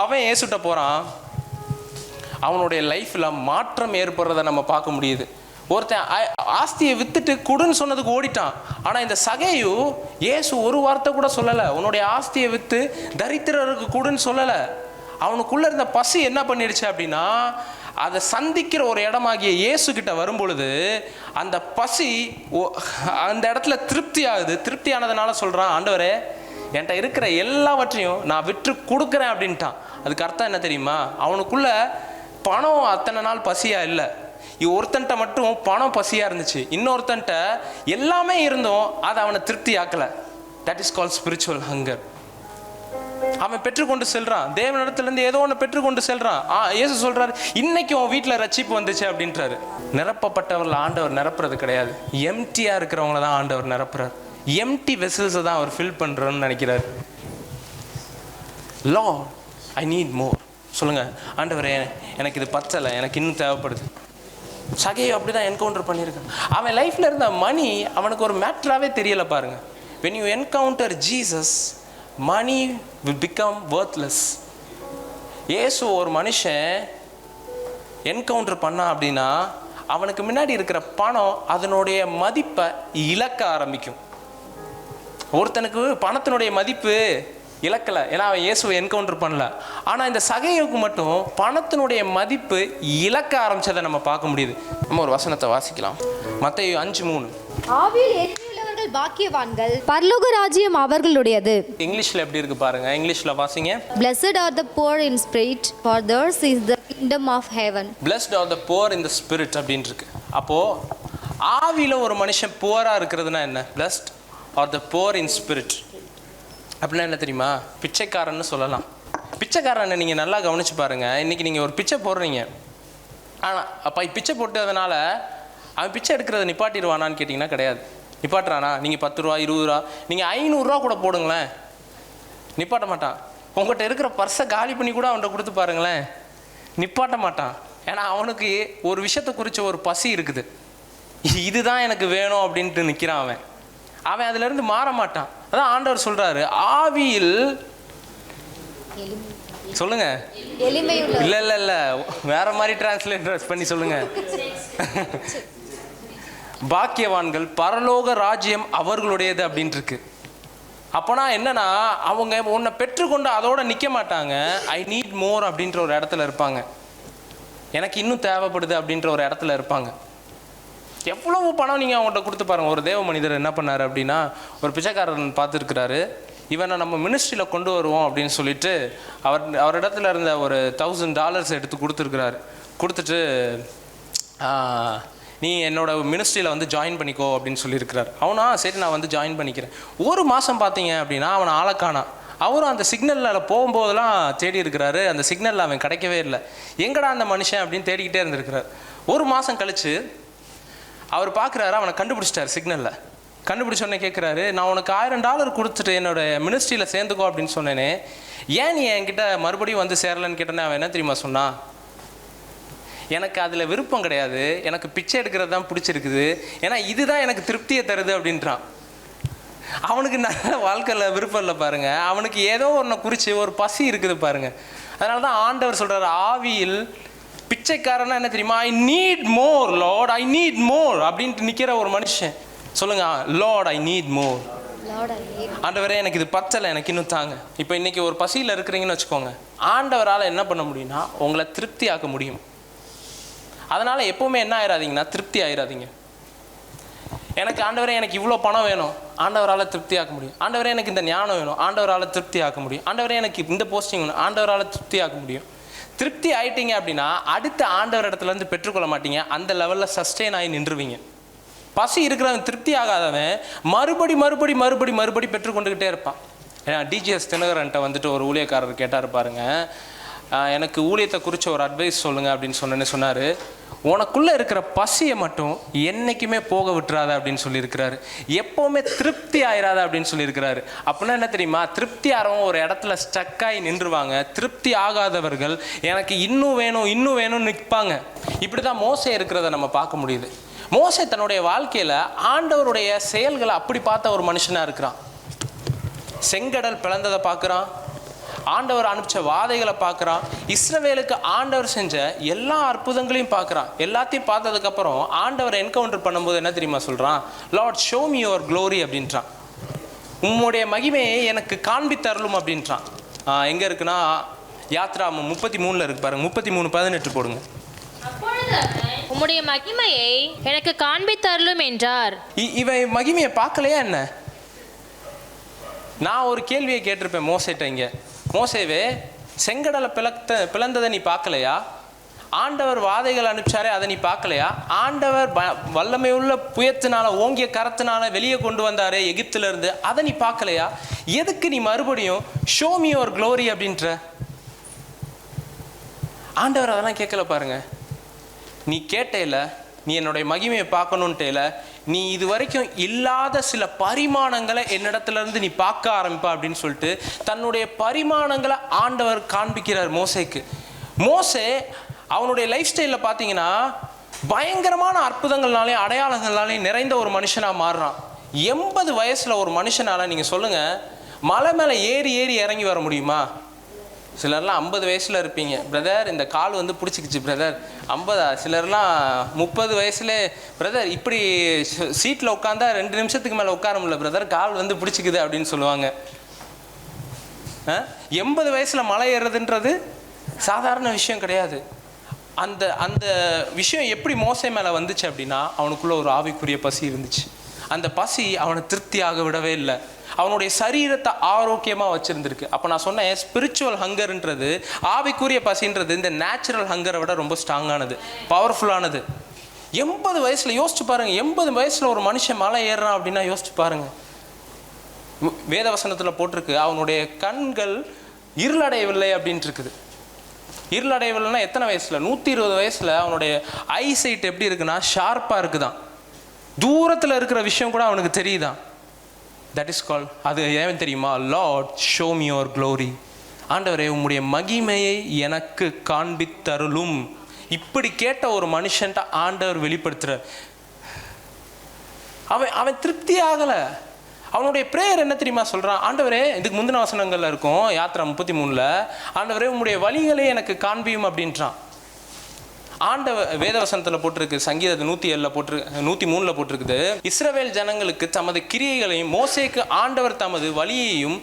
அவன் ஏசுட்ட போகிறான், அவனுடைய லைஃப்பில் மாற்றம் ஏற்படுறதை நம்ம பார்க்க முடியுது. ஒருத்தன் ஆஸ்தியை வித்துட்டு கொடுன்னு சொன்னதுக்கு ஓடிட்டான். ஆனால் இந்த சகையு இயேசு ஒரு வார்த்தை கூட சொல்லலை, உன்னுடைய ஆஸ்தியை விற்று தரித்திரருக்கு கொடுன்னு சொல்லலை. அவனுக்குள்ளே இருந்த பசி என்ன பண்ணிடுச்சு அப்படின்னா அதை சந்திக்கிற ஒரு இடமாகிய இயேசு கிட்ட வரும்பொழுது அந்த பசி அந்த இடத்துல திருப்தி ஆகுது. திருப்தி ஆனதுனால சொல்கிறான், ஆண்டவரே என்கிட்ட இருக்கிற எல்லாவற்றையும் நான் விற்று கொடுக்குறேன் அப்படின்ட்டான். அதுக்கு அர்த்தம் என்ன தெரியுமா? அவனுக்குள்ள பணம் அத்தனை நாள் பசியாக இல்லை. ஒருத்தன்ட்ட மட்டும் பணம் பசியாக இருந்துச்சு, இன்னொருத்தன்ட்ட எல்லாமே இருந்தும் அதை அவனை திருப்தி ஆக்கலை. That is called spiritual hunger. அவன் பெற்றுக்கொண்டு செல்றான், தேவனிடத்துலேருந்து ஏதோ ஒன்று பெற்றுக்கொண்டு செல்றான். இயேசு சொல்றாரு, இன்னைக்கு உன் வீட்டில் ரட்சிப்பு வந்துச்சு அப்படின்றாரு. நிரப்பப்பட்டவர்கள் ஆண்டவர் நிரப்புறது கிடையாது, எம்டியாக இருக்கிறவங்கள தான் ஆண்டவர் நிரப்புறார். எம்டி வெசல்ஸை தான் அவர் ஃபில் பண்ணுறோன்னு நினைக்கிறார். Lord I need more. சொல்லுங்கள், ஆண்டவரே எனக்கு இது பத்தலை, எனக்கு இன்னும் தேவைப்படுது. சகையை அப்படி தான் என்கவுண்டர் பண்ணியிருக்கான். அவன் லைஃப்பில் இருந்த மணி அவனுக்கு ஒரு மேட்டராகவே தெரியலை பாருங்க. when you encounter Jesus, money will become worthless. இயேசு ஒரு மனுஷன் என்கவுண்டர் பண்ணான் அப்படின்னா அவனுக்கு முன்னாடி இருக்கிற பணம் அதனுடைய மதிப்பை இழக்க ஆரம்பிக்கும். ஒருத்தனுக்கு பணத்தினுடைய மதிப்பு இழக்கலை, ஏன்னா அவன் இயேசுவை என்கவுண்டர் பண்ணல. ஆனால் இந்த சகையுக்கு மட்டும் பணத்தினுடைய மதிப்பு இழக்க ஆரம்பிச்சதை நம்ம பார்க்க முடியுது. நம்ம ஒரு வசனத்தை வாசிக்கலாம். மத்தேயு 5:3. ஆவியில் எளிமையுள்ளவர்கள் பாக்கியவான்கள், பரலோக ராஜ்யம் அவர்களுடையது. இங்கிலீஷ்ல எப்படி இருக்கு பாருங்க, இங்கிலீஷ்ல வாசிங்க. Blessed are the poor in spirit, for theirs is the kingdom of heaven. Blessed are the poor in the spirit அப்படின்னு இருக்கு. அப்போ ஆவியில ஒரு மனுஷன் புவரா இருக்கிறதுனா என்ன? Blessed are the poor in spirit அப்படின்னா என்ன தெரியுமா? பிச்சைக்காரன்னு சொல்லலாம். பிச்சைக்காரனை நீங்கள் நல்லா கவனிச்சு பாருங்க. இன்னைக்கு நீங்கள் ஒரு பிச்சை போடுறீங்க, ஆனால் அப்போ பிச்சை போட்டதுனால அவன் பிச்சை எடுக்கிறத நிப்பாட்டிடுவானான்னு கேட்டிங்கன்னா கிடையாது. நிப்பாட்டுறானா? நீங்கள் 10 ரூபா 20 ரூபா நீங்கள் 500 ரூபா கூட போடுங்களேன், நிப்பாட்ட மாட்டான். உங்கள்கிட்ட இருக்கிற பர்ஸை காலி பண்ணி கூட அவன்கிட்ட கொடுத்து பாருங்களேன், நிப்பாட்ட மாட்டான். ஏன்னா அவனுக்கு ஒரு விஷயத்தை குறித்த ஒரு பசி இருக்குது, இதுதான் எனக்கு வேணும் அப்படின்ட்டு நிற்கிறான். அவன் அதிலிருந்து மாற மாட்டான். அதான் ஆண்டவர் சொல்றாரு, ஆவியில் சொல்லுங்க. இல்ல இல்ல இல்ல வேற மாதிரி டிரான்ஸ்லேட் பண்ணி சொல்லுங்க. பாக்கியவான்கள் பரலோக ராஜ்யம் அவர்களுடையது அப்படின்ட்டு இருக்கு. அப்போனா என்னன்னா, அவங்க உன்னை பெற்றுக்கொண்டு அதோட நிற்க மாட்டாங்க. ஐ நீட் மோர் அப்படின்ற ஒரு இடத்துல இருப்பாங்க. எனக்கு இன்னும் தேவைப்படுது அப்படின்ற ஒரு இடத்துல இருப்பாங்க. எவ்வளவு பணம் நீங்கள் அவங்கள்ட்ட கொடுத்து பாருங்கள். ஒரு தேவ மனிதர் என்ன பண்ணார் அப்படின்னா, ஒரு பிச்சைக்காரன் பார்த்துருக்கிறாரு, இவனை நம்ம மினிஸ்ட்ரியில் கொண்டு வருவோம் அப்படின்னு சொல்லிட்டு அவரிடத்துல இருந்த ஒரு $1000 எடுத்து கொடுத்துருக்கிறாரு. கொடுத்துட்டு நீ என்னோட மினிஸ்ட்ரியில் வந்து ஜாயின் பண்ணிக்கோ அப்படின்னு சொல்லியிருக்கிறார். அவனா சரி நான் வந்து ஜாயின் பண்ணிக்கிறேன். ஒரு மாதம் பார்த்தீங்க அப்படின்னா அவனை ஆளக்கானா. அவரும் அந்த சிக்னலில் போகும்போதெல்லாம் தேடி இருக்கிறாரு. அந்த சிக்னலில் அவன் கிடைக்கவே இல்லை. எங்கடா அந்த மனுஷன் அப்படின்னு தேடிக்கிட்டே இருந்திருக்கிறார். ஒரு மாதம் கழித்து அவர் பார்க்குறாரு, அவனை கண்டுபிடிச்சிட்டார். சிக்னலில் கண்டுபிடிச்சோடனே கேட்குறாரு, நான் உனக்கு $1000 கொடுத்துட்டு என்னோட மினிஸ்ட்ரியில் சேர்ந்துக்கோ அப்படின்னு சொன்னேனே, ஏன் நீ என்கிட்ட மறுபடியும் வந்து சேரலன்னு கேட்டோன்னே அவன் என்ன தெரியுமா சொன்னான்? எனக்கு அதில் விருப்பம் கிடையாது, எனக்கு பிச்சை எடுக்கிறது தான் பிடிச்சிருக்குது, ஏன்னா இதுதான் எனக்கு திருப்தியை தருது அப்படின்றான். அவனுக்கு நல்ல வாழ்க்கையில் விருப்பம் இல்லை பாருங்க. அவனுக்கு ஏதோ ஒன்றை குறித்து ஒரு பசி இருக்குது பாருங்க. அதனால தான் ஆண்டவர் சொல்கிறார், ஆவியில் பிச்சைக்காரனா என்ன தெரியுமா? I need more Lord, I need more அப்படின்ட்டு நிற்கிற ஒரு மனுஷன். சொல்லுங்க, லார்ட் ஐ நீட் மோர். ஆண்டவரே எனக்கு இது பத்தலை, எனக்கு இன்னும் தாங்க. இப்போ இன்னைக்கு ஒரு பசியில் இருக்கிறீங்கன்னு வச்சுக்கோங்க, ஆண்டவரால் என்ன பண்ண முடியும்னா உங்களை திருப்தி ஆக்க முடியும். அதனால எப்பவுமே என்ன ஆயிடாதீங்கன்னா திருப்தி ஆயிடாதீங்க. எனக்கு ஆண்டவரே எனக்கு இவ்வளோ பணம் வேணும், ஆண்டவரால் திருப்தி ஆக்க முடியும். ஆண்டவரே எனக்கு இந்த ஞானம் வேணும், ஆண்டவரால் திருப்தி ஆக்க முடியும். ஆண்டவரே எனக்கு இந்த போஸ்டிங் வேணும், ஆண்டவரால் திருப்தி ஆக்க முடியும். திருப்தி ஆயிட்டீங்க அப்படின்னா அடுத்த ஆண்டவர் இடத்துலேருந்து பெற்றுக்கொள்ள மாட்டீங்க. அந்த லெவலில் சஸ்டெயின் ஆகி நின்றுவீங்க. பசி இருக்கிறவன் திருப்தி ஆகாதவன் மறுபடி பெற்றுக்கொண்டுக்கிட்டே இருப்பான். ஏன்னா டிஜிஎஸ் தினகரன்ட்ட வந்துட்டு ஒரு ஊழியக்காரர் கேட்டார் பாருங்க, எனக்கு ஊழியத்தை குறித்த ஒரு அட்வைஸ் சொல்லுங்க அப்படின்னு சொன்னார். உனக்குள்ளே இருக்கிற பசியை மட்டும் என்றைக்குமே போக விட்டுறாத அப்படின்னு சொல்லியிருக்கிறாரு. எப்போவுமே திருப்தி ஆயிராத அப்படின்னு சொல்லியிருக்கிறாரு. அப்படின்னா என்ன தெரியுமா? திருப்தி ஆகிறவங்க ஒரு இடத்துல ஸ்டக்காகி நின்றுவாங்க. திருப்தி ஆகாதவர்கள் எனக்கு இன்னும் வேணும்னு நிற்பாங்க. இப்படி தான் மோசே இருக்கிறத நம்ம பார்க்க முடியுது. மோசே தன்னுடைய வாழ்க்கையில் ஆண்டவருடைய செயல்களை அப்படி பார்த்த ஒரு மனுஷனாக இருக்கிறான். செங்கடல் பிளந்ததை பார்க்குறான், ஆண்டவர் அனுப்பிச்ச வாதைகளை பார்க்குறான், இஸ்ரவேலுக்கு ஆண்டவர் செஞ்ச எல்லா அற்புதங்களையும் பார்க்குறான். எல்லாத்தையும் பார்த்ததுக்கப்புறம் ஆண்டவர் என்கவுண்டர் பண்ணும்போது என்ன தெரியுமா சொல்கிறான்? Lord show me your glory அப்படின்றான். உம்முடைய மகிமையை எனக்கு காண்பித்தருளும் அப்படின்றான். எங்கே இருக்குன்னா யாத்ரா 33 இருக்கு பாருங்க. 33:18 போடுங்க. உம்முடைய மகிமையை எனக்கு காண்பித்தருளும் என்றார். இவன் மகிமையை பார்க்கலையா என்ன? நான் ஒரு கேள்வியை கேட்டிருப்பேன் மோசேட்ட. இங்கே மோசேவே, செங்கடலை பிளந்ததை நீ பார்க்கலையா? ஆண்டவர் வாதைகள் அனுப்பிச்சாரே அதை நீ பார்க்கலையா? ஆண்டவர் வல்லமையுள்ள புயத்தினால ஓங்கிய கரத்தினால வெளியே கொண்டு வந்தாரே எகிப்திலிருந்து, அதை நீ பார்க்கலையா? எதுக்கு நீ மறுபடியும் ஷோ மீ யுவர் க்ளோரி அப்படின்ற? ஆண்டவர் அதெல்லாம் கேட்கல பாருங்க. நீ கேட்டேல, நீ என்னுடைய மகிமையை பார்க்கணுன்ட்டேல, நீ இது வரைக்கும் இல்லாத சில பரிமாணங்களை என்னிடத்துலேருந்து நீ பார்க்க ஆரம்பிப்பா அப்படின்னு சொல்லிட்டு தன்னுடைய பரிமாணங்களை ஆண்டவர் காண்பிக்கிறார் மோசேக்கு. மோசே அவனுடைய லைஃப் ஸ்டைலில் பார்த்தீங்கன்னா பயங்கரமான அற்புதங்கள்னாலையும் அடையாளங்கள்னாலையும் நிறைந்த ஒரு மனுஷனாக மாறுறான். 80 வயசில் ஒரு மனுஷனால் நீங்கள் சொல்லுங்கள், மலை மேலே ஏறி இறங்கி வர முடியுமா? சிலர்லாம் 50 வயசில் இருப்பீங்க, பிரதர் இந்த கால் வந்து பிடிச்சிக்கிச்சு பிரதர். 50, சிலர்லாம் 30 வயசுல பிரதர் இப்படி சீட்டில் உட்காந்தா 2 நிமிஷத்துக்கு மேலே உட்கார முடியல பிரதர், கால் வந்து பிடிச்சிக்குது அப்படின்னு சொல்லுவாங்க. 80 வயசில் மலை ஏறுறதுன்றது சாதாரண விஷயம் கிடையாது. அந்த அந்த விஷயம் எப்படி மோசே மேலே வந்துச்சு அப்படின்னா, அவனுக்குள்ள ஒரு ஆவிக்குரிய பசி இருந்துச்சு. அந்த பசி அவனை திருப்தியாக விடவே இல்லை, அவனுடைய சரீரத்தை ஆரோக்கியமாக வச்சுருந்துருக்கு. அப்போ நான் சொன்னேன், ஸ்பிரிச்சுவல் ஹங்கர்ன்றது, ஆவிக்குரிய பசின்றது இந்த நேச்சுரல் ஹங்கரை விட ரொம்ப ஸ்ட்ராங்கானது, பவர்ஃபுல்லானது. 80 வயசில் யோசிச்சு பாருங்கள், 80 வயசில் ஒரு மனுஷன் மலை ஏறுறான் அப்படின்னா யோசிச்சு பாருங்கள். வேதவசனத்தில் போட்டிருக்கு, அவனுடைய கண்கள் இருளடையவில்லை அப்படின்ட்டு இருக்குது. இருளடையவில்லைன்னா எத்தனை வயசில்? 120 வயசில் அவனுடைய ஐசைட் எப்படி இருக்குன்னா ஷார்ப்பாக இருக்குதான், தூரத்தில் இருக்கிற விஷயம் கூட அவனுக்கு தெரியுதான். தட் இஸ் கால், அது ஏன் தெரியுமா? Lord show me your glory. ஆண்டவரே உம்முடைய மகிமையை எனக்கு காண்பித்தருளும். இப்படி கேட்ட ஒரு மனுஷன்ட்ட ஆண்டவர் வெளிப்படுத்துறார். அவன் திருப்தி ஆகலை. அவனுடைய ப்ரேயர் என்ன தெரியுமா சொல்கிறான்? ஆண்டவரே, இதுக்கு முந்தின வசனங்களில் இருக்கும் யாத்ரா 33, ஆண்டவரே உம்முடைய வழிகளை எனக்கு காண்பியும் அப்படின்றான். வேதவசனத்தில் போட்டிருக்கு, சங்கீதத்தை 107 போட்டிருக்கு, 103 போட்டிருக்குது, இஸ்ரவேல் ஜனங்களுக்கு தமது கிரியைகளையும், மோசேக்கு ஆண்டவர் தமது வழியையும்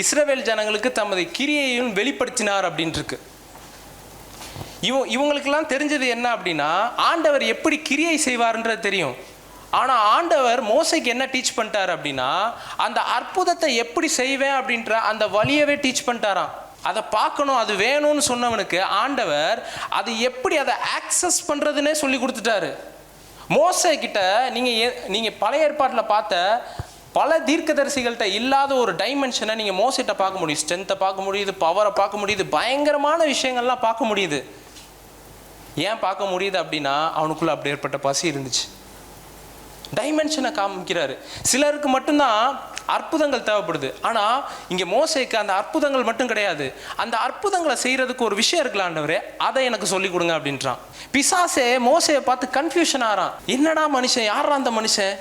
இஸ்ரவேல் ஜனங்களுக்கு தமது கிரியையையும் வெளிப்படுத்தினார் அப்படின்ட்டு இருக்கு. இவங்களுக்கெல்லாம் தெரிஞ்சது என்ன அப்படின்னா, ஆண்டவர் எப்படி கிரியை செய்வார்ன்றது தெரியும். ஆனால் ஆண்டவர் மோசைக்கு என்ன டீச் பண்ணிட்டார் அப்படின்னா, அந்த அற்புதத்தை எப்படி செய்வேன் அப்படின்ற அந்த வழியவே டீச் பண்ணிட்டாராம். அதை பார்க்கணும், அது வேணும்னு சொன்னவனுக்கு ஆண்டவர் அது எப்படி அதை ஆக்சஸ் பண்ணுறதுன்னே சொல்லி கொடுத்துட்டாரு. மோசே கிட்ட நீங்கள் பழைய ஏற்பாட்டில் பார்த்த பல தீர்க்கதரிசிகள்கிட்ட இல்லாத ஒரு டைமென்ஷனை நீங்கள் மோசைட்ட பார்க்க முடியும். ஸ்ட்ரென்த்தை பார்க்க முடியுது, பவரை பார்க்க முடியுது, பயங்கரமான விஷயங்கள்லாம் பார்க்க முடியுது. ஏன் பார்க்க முடியுது அப்படின்னா, அவனுக்குள்ளே அப்படி ஏற்பட்ட பசி இருந்துச்சு. டைமென்ஷனை காமிக்கிறாரு. சிலருக்கு மட்டும்தான் அற்புதங்கள் தேவைப்படுது, ஆனால் இங்கே மோசேக்கு அந்த அற்புதங்கள் மட்டும் கிடையாது, அந்த அற்புதங்களை செய்கிறதுக்கு ஒரு விஷயம் இருக்குல்ல, ஆண்டவரே அதை எனக்கு சொல்லி கொடுங்க அப்படின்றான். பிசாசே மோசையை பார்த்து கன்ஃபியூஷன் ஆகிறான். என்னடா மனுஷன், யாரா அந்த மனுஷன்,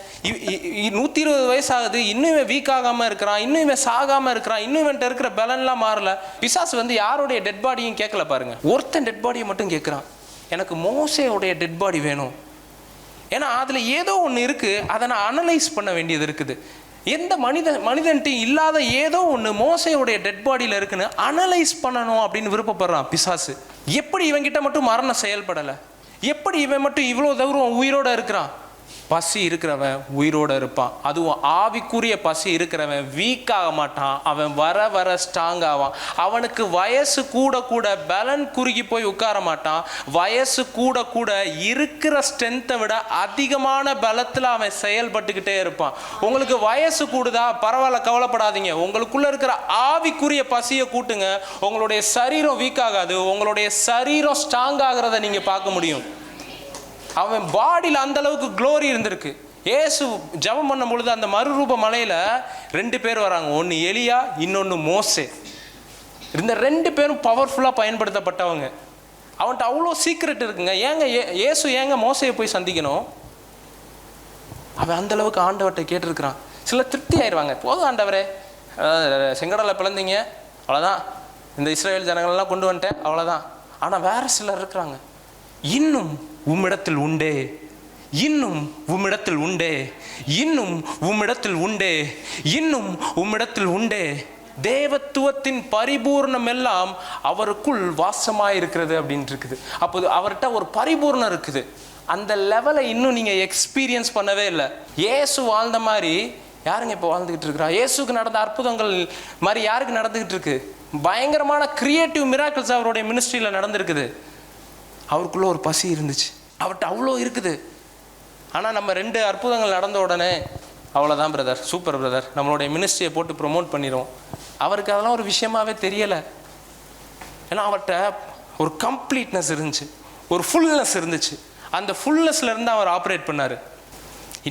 120 வயசாகுது, இன்னும் வீக் ஆகாமல் இருக்கிறான், இன்னும் சாகாமல் இருக்கிறான், இன்னும் இவன்ட்ட இருக்கிற பலன்லாம் மாறல. பிசாசு வந்து யாருடைய டெட் பாடியும் கேட்கல பாருங்க, ஒருத்தன் டெட் பாடியை மட்டும் கேட்குறான். எனக்கு மோசையோடைய டெட் பாடி வேணும். ஏன்னா அதில் ஏதோ ஒன்று இருக்குது, அதை நான் அனலைஸ் பண்ண வேண்டியது இருக்குது. எந்த மனிதன்ட்டையும் இல்லாத ஏதோ ஒன்று மோசையோடைய டெட் பாடியில் இருக்குன்னு அனலைஸ் பண்ணணும் அப்படின்னு விருப்பப்படுறான் பிசாசு. எப்படி இவன்கிட்ட மட்டும் மரணம் செயல்படலை, எப்படி இவன் மட்டும் இவ்வளோ தூரம் உயிரோடு இருக்கிறான்? பசி இருக்கிறவன் உயிரோடு இருப்பான். அதுவும் ஆவிக்குரிய பசி இருக்கிறவன் வீக் ஆக மாட்டான், அவன் வர வர ஸ்ட்ராங் ஆவான். அவனுக்கு வயசு கூட கூட பலன் குறுகி போய் உட்கார மாட்டான். வயசு கூட கூட இருக்கிற ஸ்ட்ரென்த்தை விட அதிகமான பலத்தில் அவன் செயல்பட்டுக்கிட்டே இருப்பான். உங்களுக்கு வயசு கூடுதா, பரவாயில்ல, கவலைப்படாதீங்க. உங்களுக்குள்ள இருக்கிற ஆவிக்குரிய பசியை கூட்டுங்க, உங்களுடைய சரீரம் வீக் ஆகாது, உங்களுடைய சரீரம் ஸ்ட்ராங் ஆகிறத நீங்கள் பார்க்க முடியும். அவன் பாடியில் அந்த அளவுக்கு க்ளோரி இருந்திருக்கு. ஏசு ஜெபம் பண்ணும் பொழுது அந்த மறுரூப மலையில் 2 பேர் வராங்க, ஒன்று எலியா, இன்னொன்று மோசே. இந்த 2 பேரும் பவர்ஃபுல்லாக பயன்படுத்தப்பட்டவங்க. அவன்கிட்ட அவ்வளோ சீக்ரெட் இருக்குங்க. ஏசு ஏங்க மோசையை போய் சந்திக்கணும்? அவன் அந்த அளவுக்கு ஆண்டவர்கிட்ட கேட்டிருக்கிறான். சில திருப்தி ஆயிடுவாங்க, போதும் ஆண்டவரே, செங்கடலை பிளந்தீங்க அவ்வளோதான், இந்த இஸ்ரேல் ஜனங்களெல்லாம் கொண்டு வந்துட்டேன் அவ்வளோதான். ஆனால் வேறு சிலர் இருக்கிறாங்க, இன்னும் உம்மிடத்தில் உண்டே, இன்னும் உம்மிடத்தில் உண்டே, இன்னும் உம்மிடத்தில் உண்டே, இன்னும் உம்மிடத்தில் உண்டே. தேவத்துவத்தின் பரிபூர்ணம் எல்லாம் அவருக்குள் வாசமாயிருக்கிறது அப்படின்ட்டு இருக்குது. அப்போது அவர்கிட்ட ஒரு பரிபூர்ணம் இருக்குது. அந்த லெவலை இன்னும் நீங்கள் எக்ஸ்பீரியன்ஸ் பண்ணவே இல்லை. இயேசு வாழ்ந்த மாதிரி யாருங்க இப்போ வாழ்ந்துக்கிட்டு இருக்கிறா? இயேசுக்கு நடந்த அற்புதங்கள் மாதிரி யாருக்கு நடந்துக்கிட்டு இருக்கு? பயங்கரமான கிரியேட்டிவ் மிராக்கிள்ஸ் அவருடைய மினிஸ்ட்ரியில் நடந்திருக்குது. அவருக்குள்ள ஒரு பசி இருந்துச்சு, அவர்கிட்ட அவ்வளோ இருக்குது. ஆனால் நம்ம 2 அற்புதங்கள் நடந்த உடனே அவ்வளோதான் பிரதர், சூப்பர் பிரதர், நம்மளுடைய மினிஸ்ட்ரியை போட்டு ப்ரொமோட் பண்ணிடுவோம். அவருக்கு அதெல்லாம் ஒரு விஷயமாவே தெரியலை. ஏன்னா அவர்கிட்ட ஒரு கம்ப்ளீட்னஸ் இருந்துச்சு, ஒரு ஃபுல்னஸ் இருந்துச்சு. அந்த ஃபுல்னஸ்லேருந்து அவர் ஆப்ரேட் பண்ணார்.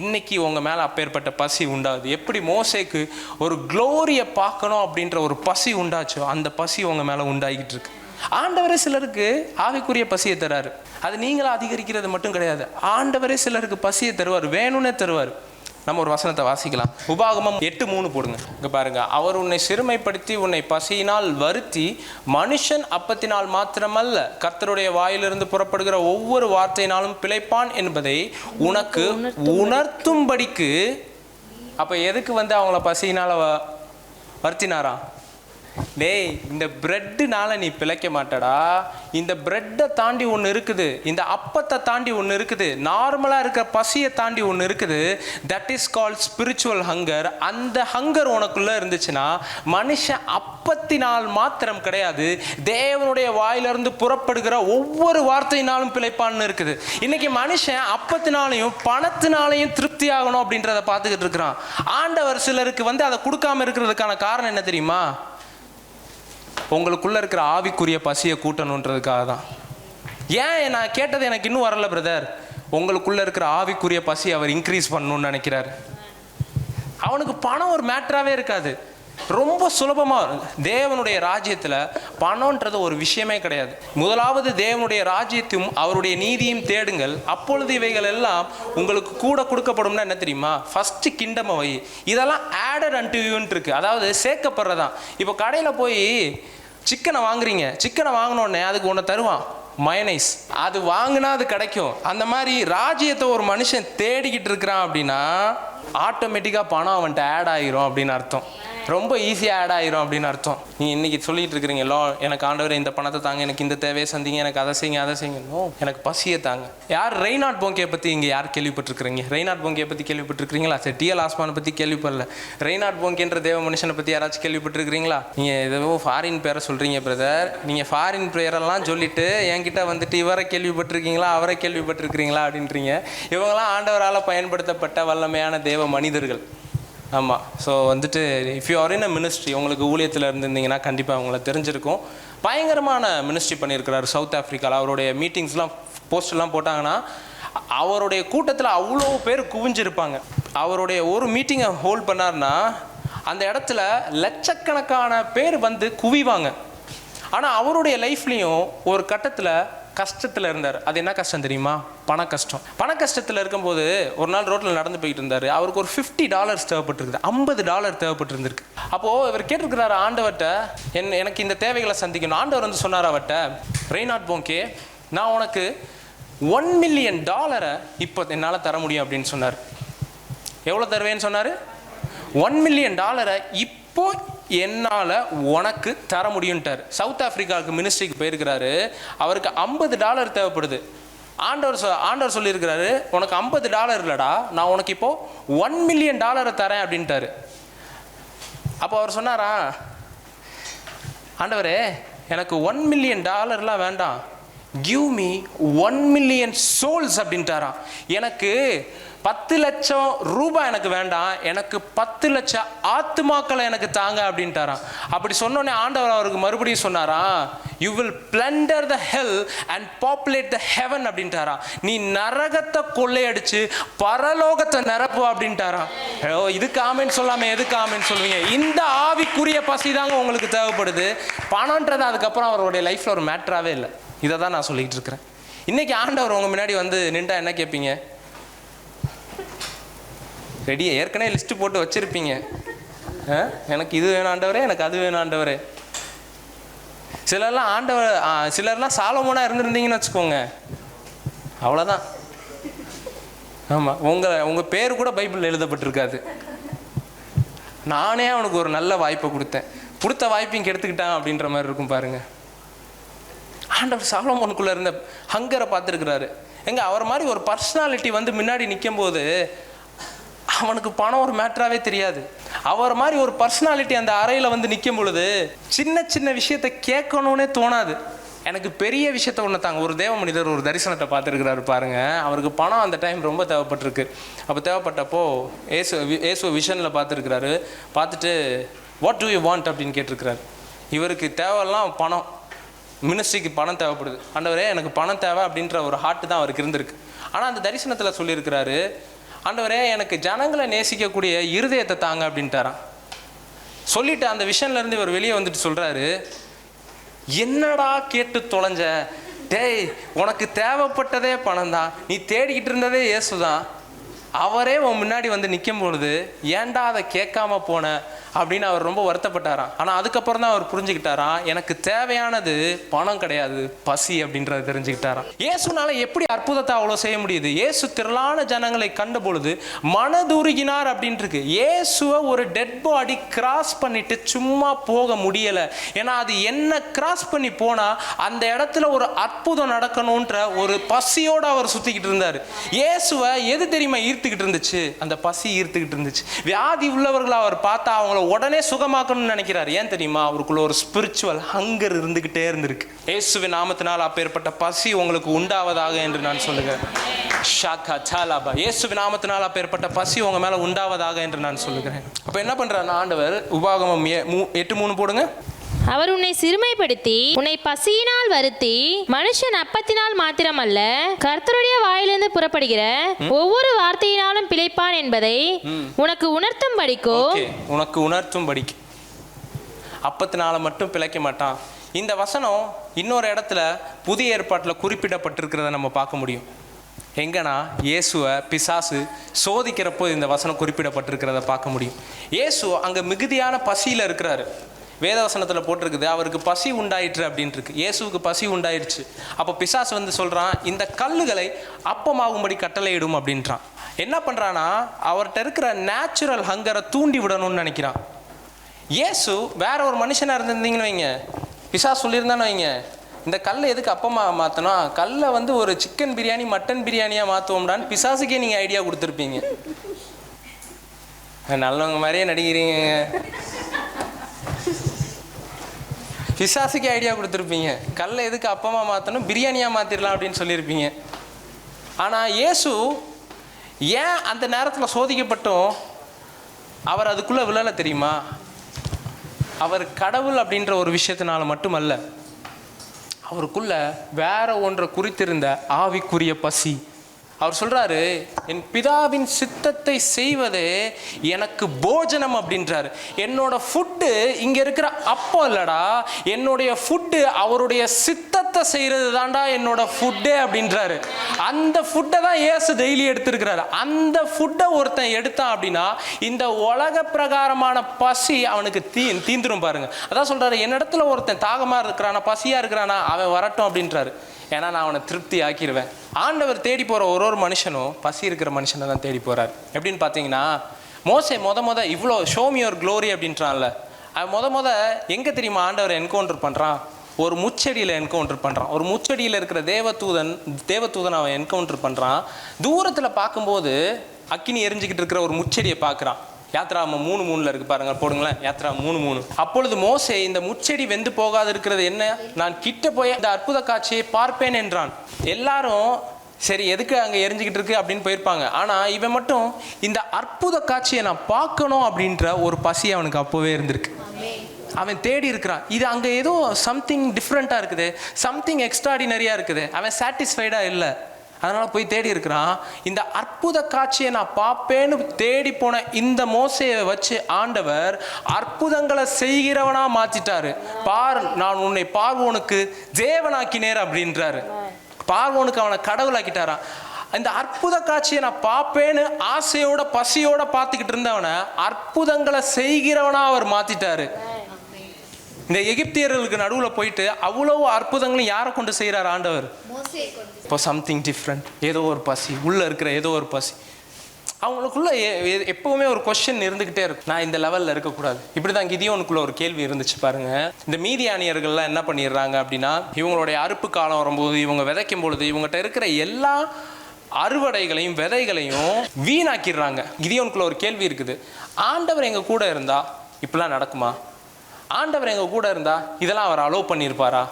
இன்னைக்கு உங்கள் மேலே அப்பேற்பட்ட பசி உண்டாகுது. எப்படி மோசேக்கு ஒரு க்ளோரியை பார்க்கணும் அப்படின்ற ஒரு பசி உண்டாச்சோ, அந்த பசி உங்கள் மேலே உண்டாகிட்டு இருக்கு. ஆண்டவரே சிலருக்கு ஆவிக்குரிய பசியை தராரு. அது நீங்களா அதிகரிக்கிறது மட்டும் கிடையாது, ஆண்டவரே சிலருக்கு பசியை தருவார், வேணும்னே தருவார். நம்ம ஒரு வசனத்தை வாசிக்கலாம். உபாகமம் 8:3 போடுங்க. இங்கே பாருங்க, அவர் உன்னை சிறுமைப்படுத்தி உன்னை பசியினால் வருத்தி மனுஷன் அப்பத்தினால் மாத்திரமல்ல கர்த்தருடைய வாயிலிருந்து புறப்படுகிற ஒவ்வொரு வார்த்தையினாலும் பிழைப்பான் என்பதை உனக்கு உணர்த்தும்படிக்கு. அப்போ எதுக்கு அவங்கள பசியினால் வருத்தினாராம்? டேய், இந்த பிரெட்டுனால நீ பிழைக்க மாட்டடா. இந்த பிரெட்டை தாண்டி ஒன்று இருக்குது, இந்த அப்பத்தை தாண்டி ஒன்று இருக்குது, நார்மலாக இருக்கிற பசியை தாண்டி ஒன்று இருக்குது. That is called spiritual hunger. அந்த ஹங்கர் உனக்குள்ளே இருந்துச்சுன்னா மனுஷன் அப்பத்தினால் மாத்திரம் கிடையாது, தேவனுடைய வாயிலிருந்து புறப்படுகிற ஒவ்வொரு வார்த்தையினாலும் பிழைப்பான்னு இருக்குது. இன்னைக்கு மனுஷன் அப்பத்தினாலையும் பணத்தினாலையும் திருப்தி ஆகணும் அப்படின்றத பார்த்துக்கிட்டு இருக்கிறான். ஆண்டவர் சிலருக்கு அதை கொடுக்காம இருக்கிறதுக்கான காரணம் என்ன தெரியுமா? உங்களுக்குள்ள இருக்கிற ஆவிக்குரிய பசியை கூட்டணுன்றதுக்காக தான். ஏன் நான் கேட்டது எனக்கு இன்னும் வரல பிரதர்? உங்களுக்குள்ள இருக்கிற ஆவிக்குரிய பசி அவர் இன்க்ரீஸ் பண்ணணும்னு நினைக்கிறார். அவனுக்கு பணம் ஒரு மேட்டராகவே இருக்காது. ரொம்ப சுலபமாக தேவனுடைய ராஜ்யத்தில் பணம்ன்றது ஒரு விஷயமே கிடையாது. முதலாவது தேவனுடைய ராஜ்யத்தையும் அவருடைய நீதியும் தேடுங்கள், அப்பொழுது இவைகள் எல்லாம் உங்களுக்கு கூட கொடுக்கப்படும்னா என்ன தெரியுமா? ஃபர்ஸ்ட் கிங்டம் வை. இதெல்லாம் ஆடட் அன்டு யூன்ட்டு இருக்கு, அதாவது சேர்க்கப்படுறதான். இப்போ கடையில் போய் சிக்கனை வாங்குறீங்க, சிக்கனை வாங்கினோடனே அதுக்கு ஒன்று தருவான், மயனைஸ். அது வாங்கினா அது கிடைக்கும். அந்த மாதிரி ராஜ்யத்தை ஒரு மனுஷன் தேடிக்கிட்டு இருக்கிறான் அப்படின்னா ஆட்டோமேட்டிக்காக பணம் அவன்கிட்ட ஆட் ஆகிரும் அப்படின்னு அர்த்தம். ரொம்ப ஈஸியாக ஆட் ஆகிரும் அப்படின்னு அர்த்தம். நீங்கள் இன்றைக்கி சொல்லிட்டு இருக்கிறீங்க, எனக்கு ஆண்டவர் இந்த பணத்தை தாங்க, எனக்கு இந்த தேவையை சந்திங்க, எனக்கு அதை செய்யுங்க அதை செய்யுங்க. எனக்கு பசியை தாங்க. யார் ரெய்னார்ட் போங்கே பற்றி இங்கே யார் கேள்விப்பட்டிருக்கிறீங்க? ரெய்னார்ட் போங்கே பற்றி கேள்விப்பட்டிருக்கிறீங்களா? சரி, டிஎல் ஆஸ்மானை பற்றி கேள்விப்படல. ரெய்னார்ட் போங்கேன்ற தேவ மனுஷனை பற்றி யாராச்சும் கேள்விப்பட்டிருக்கிறீங்களா? நீங்கள் ஏதோ ஃபாரின் பேரை சொல்கிறீங்க பிரதர். நீங்கள் ஃபாரின் பேரெல்லாம் சொல்லிவிட்டு என்கிட்ட இவரை கேள்விப்பட்டிருக்கீங்களா அவரை கேள்விப்பட்டிருக்கிறீங்களா அப்படின்றீங்க. இவங்களாம் ஆண்டவரால் பயன்படுத்தப்பட்ட வல்லமையான தேவ மனிதர்கள். ஆமாம். So if you are in a ministry, உங்களுக்கு ஊழியத்தில் இருந்திருந்தீங்கன்னா கண்டிப்பாக அவங்கள தெரிஞ்சிருக்கும். பயங்கரமான மினிஸ்ட்ரி பண்ணியிருக்கிறார் சவுத் ஆஃப்ரிக்காவில். அவருடைய மீட்டிங்ஸ்லாம் போஸ்டெல்லாம் போட்டாங்கன்னா அவருடைய கூட்டத்தில் அவ்வளோ பேர் குவிஞ்சிருப்பாங்க. அவருடைய ஒரு மீட்டிங்கை ஹோல்ட் பண்ணார்னா அந்த இடத்துல லட்சக்கணக்கான பேர் குவிவாங்க. ஆனால் அவருடைய லைஃப்லேயும் ஒரு கட்டத்தில் கஷ்டத்தில் இருந்தார். அது என்ன கஷ்டம் தெரியுமா? பண கஷ்டம். பண கஷ்டத்தில் இருக்கும்போது ஒரு நாள் ரோட்டில் நடந்து போயிட்டு இருந்தார். அவருக்கு ஒரு $50 தேவைப்பட்டிருக்குது, $50 தேவைப்பட்டிருந்திருக்கு. அப்போது இவர் கேட்டிருக்கிறாரு ஆண்டவர்கிட்ட, எனக்கு இந்த தேவைகளை சந்திக்கணும். ஆண்டவர் சொன்னார் அவர்கிட்ட, ரெய்னார்ட் போங்கே, நான் உனக்கு $1 மில்லியன் இப்போ என்னால் தர முடியும் அப்படின்னு சொன்னார். எவ்வளோ தருவேன்னு சொன்னார்? $1 மில்லியன் இப்போ என்னால் உனக்கு தர முடியும்ட்டார். சவுத் ஆஃப்ரிக்காவுக்கு மினிஸ்ட்ரிக்கு போயிருக்கிறாரு. அவருக்கு $50 தேவைப்படுது. ஆண்டவர் சொல்லியிருக்கிறாரு, உனக்கு $50 இல்லைடா, நான் உனக்கு இப்போது $1 மில்லியன் தரேன் அப்படின்ட்டாரு. அப்போ அவர் சொன்னாரா, ஆண்டவரே எனக்கு $1 மில்லியன் வேண்டாம், கிவ் மீ 1 மில்லியன் சோல்ஸ் அப்படின்ட்டாராம். எனக்கு 10 லட்சம் ரூபாய் எனக்கு வேண்டாம், எனக்கு 10 லட்சம் ஆத்துமாக்களை எனக்கு தாங்க அப்படின்ட்டாராம். அப்படி சொன்னோடனே ஆண்டவர் அவருக்கு மறுபடியும் சொன்னாராம், you will plunder the hell and populate the heaven அப்படின்ட்டாராம். நீ நரகத்தை கொள்ளையடிச்சு பரலோகத்தை நிரப்பு அப்படின்ட்டாராம். இதுக்கு ஆமேன்னு சொல்லாமல் எதுக்கு ஆமேன்னு சொல்லுவீங்க? இந்த ஆவிக்குரிய பசி தாங்க உங்களுக்கு தேவைப்படுது. பணம்ன்றது அதுக்கப்புறம் அவருடைய லைஃப்பில் ஒரு மேட்டராகவே இல்லை. இதை தான் நான் சொல்லிக்கிட்டு இருக்கிறேன். இன்றைக்கி ஆண்டவர் உங்கள் முன்னாடி நின்றா என்ன கேட்பீங்க? ரெடியாக ஏற்கனவே லிஸ்ட்டு போட்டு வச்சுருப்பீங்க. எனக்கு இது வேணும் ஆண்டவரே, எனக்கு அது வேணும் ஆண்டவரே. சிலர்லாம் சாலமோனாக இருந்திருந்தீங்கன்னு வச்சுக்கோங்க, அவ்வளோதான். ஆமாம், உங்கள் பேர் கூட பைபிளில் எழுதப்பட்டிருக்காது. நானே அவனுக்கு ஒரு நல்ல வாய்ப்பை கொடுத்த வாய்ப்பையும் கெடுத்துக்கிட்டான் அப்படின்ற மாதிரி இருக்கும் பாருங்க. ஆண்டவர் சாலமோனுக்குள்ளே இருந்த ஹங்கரை பார்த்துருக்கிறாரு. அவர் மாதிரி ஒரு பர்சனாலிட்டி முன்னாடி நிற்கும் போது அவனுக்கு பணம் ஒரு மேட்டராகவே தெரியாது. அவர் மாதிரி ஒரு பர்சனாலிட்டி அந்த அறையில் நிற்கும் பொழுது சின்ன சின்ன விஷயத்தை கேட்கணுன்னே தோணாது. எனக்கு பெரிய விஷயத்த ஒன்று தாங்க. ஒரு தேவ மனிதர் ஒரு தரிசனத்தை பார்த்துருக்கிறாரு பாருங்க. அவருக்கு பணம் அந்த டைம் ரொம்ப தேவைப்பட்டிருக்கு. அப்போ தேவைப்பட்டப்போ ஏசு விஷனில் பார்த்துருக்கிறாரு. பார்த்துட்டு வாட் டு யூ வாண்ட் அப்படின்னு கேட்டிருக்கிறாரு. இவருக்கு தேவையெல்லாம் பணம், மினிஸ்ட்ரிக்கு பணம் தேவைப்படுது. ஆண்டவரே எனக்கு பணம் தேவை அப்படின்ற ஒரு ஹார்ட் தான் அவருக்கு இருந்திருக்கு. ஆனால் அந்த தரிசனத்தில் சொல்லியிருக்கிறாரு, ஆண்டவரே எனக்கு ஜனங்களை நேசிக்கக்கூடிய இருதயத்தை தாங்க அப்படின்ட்டாரான். சொல்லிட்டு அந்த விஷன்லேருந்து இவர் வெளியே சொல்கிறாரு, என்னடா கேட்டு தொலைஞ்ச? டேய், உனக்கு தேவைப்பட்டதே பணம் தான், நீ தேடிக்கிட்டு இருந்ததே இயேசு தான். அவரே உன் முன்னாடி வந்து நிற்கும் பொழுது ஏன்டா அதை கேட்காம போன அப்படின்னு அவர் ரொம்ப வருத்தப்பட்டாராம். ஆனால் அதுக்கப்புறம் தான் அவர் புரிஞ்சுக்கிட்டாராம், எனக்கு தேவையானது பணம் கிடையாது, பசி அப்படின்றத தெரிஞ்சுக்கிட்டாராம். இயேசுனால எப்படி அற்புதத்தை அவ்வளோ செய்ய முடியுது? இயேசு திரளான ஜனங்களை கண்ட பொழுது மனதுருகினார் அப்படின்ட்டு இருக்கு. இயேசுவை ஒரு டெட் பாடி கிராஸ் பண்ணிட்டு சும்மா போக முடியலை. ஏன்னா அது என்ன கிராஸ் பண்ணி போனால் அந்த இடத்துல ஒரு அற்புதம் நடக்கணுன்ற ஒரு பசியோடு அவர் சுற்றிக்கிட்டு இருந்தார். இயேசுவை எது தெரியுமா ஈர்த்துக்கிட்டு இருந்துச்சு? அந்த பசி ஈர்த்துக்கிட்டு இருந்துச்சு. வியாதி உள்ளவர்களை அவர் பார்த்தா அவங்கள உடனே சுகமாக்கணும்னு நினைக்கிறார். ஏன் தெரியுமா? அவருக்குள்ள ஒரு ஸ்பிரிச்சுவல் ஹங்கர் இருந்துகிட்டே இருந்திருக்கு. இயேசுவின் நாமத்தினால் அப்பேற்பட்ட பசி உங்களுக்கு உண்டாவதாக என்று நான் சொல்லுகிறேன். இயேசுவின் நாமத்தினால் அப்பேற்பட்ட பசி உங்க மேல உண்டாவதாக என்று நான் சொல்லுகிறேன். அப்ப என்ன பண்றாரு ஆண்டவர்? உபாகமம் 8:3 போடுங்க. அவர் உன்னை சிறுமைப்படுத்தி உன்னை பசியினால் வருத்தி மனுஷன் அப்பத்தினால் மாத்திரமல்ல கர்த்தருடைய வாயிலிருந்து புறப்படுகிற ஒவ்வொரு வார்த்தையினாலும் பிழைப்பான் என்பதை உனக்கு உணர்த்தும் படிக்கோ. உனக்கு உணர்த்தும் படிக்கு. அப்பத்தினால மட்டும் பிழைக்க மாட்டான். இந்த வசனம் இன்னொரு இடத்துல புதிய ஏற்பாட்டில் குறிப்பிடப்பட்டிருக்கிறத நம்ம பார்க்க முடியும். எங்கன்னா இயேசுவை பிசாசு சோதிக்கிறப்போ இந்த வசனம் குறிப்பிடப்பட்டிருக்கிறத பார்க்க முடியும். இயேசு அங்கே மிகுதியான பசியில் இருக்கிறாரு. வேதவசனத்தில் போட்டிருக்குது, அவருக்கு பசி உண்டாயிற்று அப்படின்ட்டு இருக்கு. இயேசுவுக்கு பசி உண்டாயிடுச்சு. அப்போ பிசாசு வந்து சொல்கிறான், இந்த கல்லுகளை அப்பமாகும்படி கட்டளையிடும் அப்படின்றான். என்ன பண்ணுறான்னா, அவர்கிட்ட இருக்கிற நேச்சுரல் ஹங்கரை தூண்டி விடணும்னு நினைக்கிறான். இயேசு வேற ஒரு மனுஷனாக இருந்திருந்தீங்கன்னு வைங்க, பிசாசு சொல்லியிருந்தான்னு வைங்க, இந்த கல்லை எதுக்கு அப்பமாக மாற்றணும், கல்லை வந்து ஒரு சிக்கன் பிரியாணி மட்டன் பிரியாணியாக மாற்றுவோம்டான்னு பிசாசுக்கே நீங்கள் ஐடியா கொடுத்துருப்பீங்க. நல்லவங்க மாதிரியே நடிக்கிறீங்க. பிசாசுக்கு ஐடியா கொடுத்துருப்பீங்க, கல்லை எதுக்கு அப்பமா மாற்றணும், பிரியாணியாக மாற்றிடலாம் அப்படின்னு சொல்லியிருப்பீங்க. ஆனால் இயேசு ஏன் அந்த நேரத்தில் சோதிக்கப்பட்டும் அவர் அதுக்குள்ளே விழலை தெரியுமா? அவர் கடவுள் அப்படின்ற ஒரு விஷயத்தினால மட்டுமல்ல, அவருக்குள்ள வேற ஒன்றை குறித்திருந்த ஆவிக்குரிய பசி. அவர் சொல்றாரு, என் பிதாவின் சித்தத்தை செய்வதே எனக்கு போஜனம் அப்படின்றாரு. என்னோட ஃபுட்டு இங்க இருக்கிற அப்போ இல்லடா, என்னுடைய ஃபுட்டு அவருடைய சித்தத்தை செய்யறது தான்டா என்னோட ஃபுட்டே அப்படின்றாரு. அந்த ஃபுட்டை தான் இயேசு டெய்லி எடுத்திருக்கிறாரு. அந்த ஃபுட்டை ஒருத்தன் எடுத்தான் அப்படின்னா இந்த உலக பிரகாரமான பசி அவனுக்கு தீந்துரும் பாருங்க. அதான் சொல்றாரு, என்னிடத்துல ஒருத்தன் தாகமா இருக்கிறானா, பசியா இருக்கிறானா, அவன் வரட்டும் அப்படின்றாரு. ஏன்னா நான் அவனை திருப்தி ஆக்கிடுவேன். ஆண்டவர் தேடி போகிற ஒரு மனுஷனும் பசி இருக்கிற மனுஷனை தான் தேடி போகிறார். எப்படின்னு பார்த்தீங்கன்னா, மோசே முத இவ்வளோ ஷோமி யுவர் க்ளோரி அப்படின்றான்ல, அவன் எங்கே தெரியுமா ஆண்டவர் என்கவுண்டர் பண்ணுறான்? ஒரு முச்செடியில் என்கவுண்டர் பண்ணுறான். ஒரு முச்செடியில் இருக்கிற தேவதூதன் அவன் என்கவுண்டர் பண்ணுறான். தூரத்தில் பார்க்கும்போது அக்கினி எரிஞ்சிக்கிட்டு இருக்கிற ஒரு முச்செடியை பார்க்குறான். யாத்ராகமம் 3:3 இருக்கு பாருங்க, போடுங்களேன். யாத்ராகமம் 3:3. அப்பொழுது மோசே, இந்த முச்செடி வெந்து போகாது இருக்கிறது என்ன? நான் கிட்ட போய் இந்த அற்புத காட்சியை பார்ப்பேன் என்றான். எல்லாரும் சரி எதுக்கு அங்கே எரிஞ்சுக்கிட்டு இருக்கு அப்படின்னு போயிருப்பாங்க. ஆனால் இவன் மட்டும் இந்த அற்புத காட்சியை நான் பார்க்கணும் அப்படின்ற ஒரு பசி அவனுக்கு அப்போவே இருந்திருக்கு. அவன் தேடி இருக்கிறான். இது அங்கே ஏதோ சம்திங் டிஃப்ரெண்ட்டாக இருக்குது, சம்திங் எக்ஸ்ட்ராடினரியாக இருக்குது. அவன் சாட்டிஸ்ஃபைடாக இல்லை, அதனால் போய் தேடி இருக்கிறான். இந்த அற்புத காட்சியை நான் பார்ப்பேன்னு தேடி போன இந்த மோசையை வச்சு ஆண்டவர் அற்புதங்களை செய்கிறவனா மாற்றிட்டாரு. பார், நான் உன்னை பார்வோனுக்கு தேவனாக்கினேர் அப்படின்றாரு. பார்வோனுக்கு அவனை கடவுளாக்கிட்டாரான். இந்த அற்புத காட்சியை நான் பார்ப்பேன்னு ஆசையோட பசியோட பார்த்துக்கிட்டு இருந்தவனை அற்புதங்களை செய்கிறவனா அவர் மாற்றிட்டாரு. இந்த எகிப்தியர்களுக்கு நடுவில் போயிட்டு அவ்வளவு அற்புதங்களும் யாரை கொண்டு செய்கிறார் ஆண்டவர்? இப்போ சம்திங் டிஃப்ரெண்ட், ஏதோ ஒரு பசி உள்ள இருக்கிற ஏதோ ஒரு பசி அவங்களுக்குள்ள எப்பவுமே ஒரு கொஸ்டின் இருந்துகிட்டே இருக்கும், நான் இந்த லெவலில் இருக்கக்கூடாது. இப்படிதான் கிதியோனுக்குள்ள ஒரு கேள்வி இருந்துச்சு பாருங்க. இந்த மீதியானியர்கள்லாம் என்ன பண்ணிடுறாங்க அப்படின்னா, இவங்களுடைய அறுப்பு காலம் வரும்போது, இவங்க விதைக்கும் பொழுது இவங்ககிட்ட இருக்கிற எல்லா அறுவடைகளையும் விதைகளையும் வீணாக்கிடுறாங்க. கிதியோனுக்குள்ள ஒரு கேள்வி இருக்குது, ஆண்டவர் எங்க கூட இருந்தா இப்படிலாம் நடக்குமா? ஆண்டவர் எங்க கூட இருந்தா இதெல்லாம் அவர் அலோவ் பண்ணியிருப்பாரா?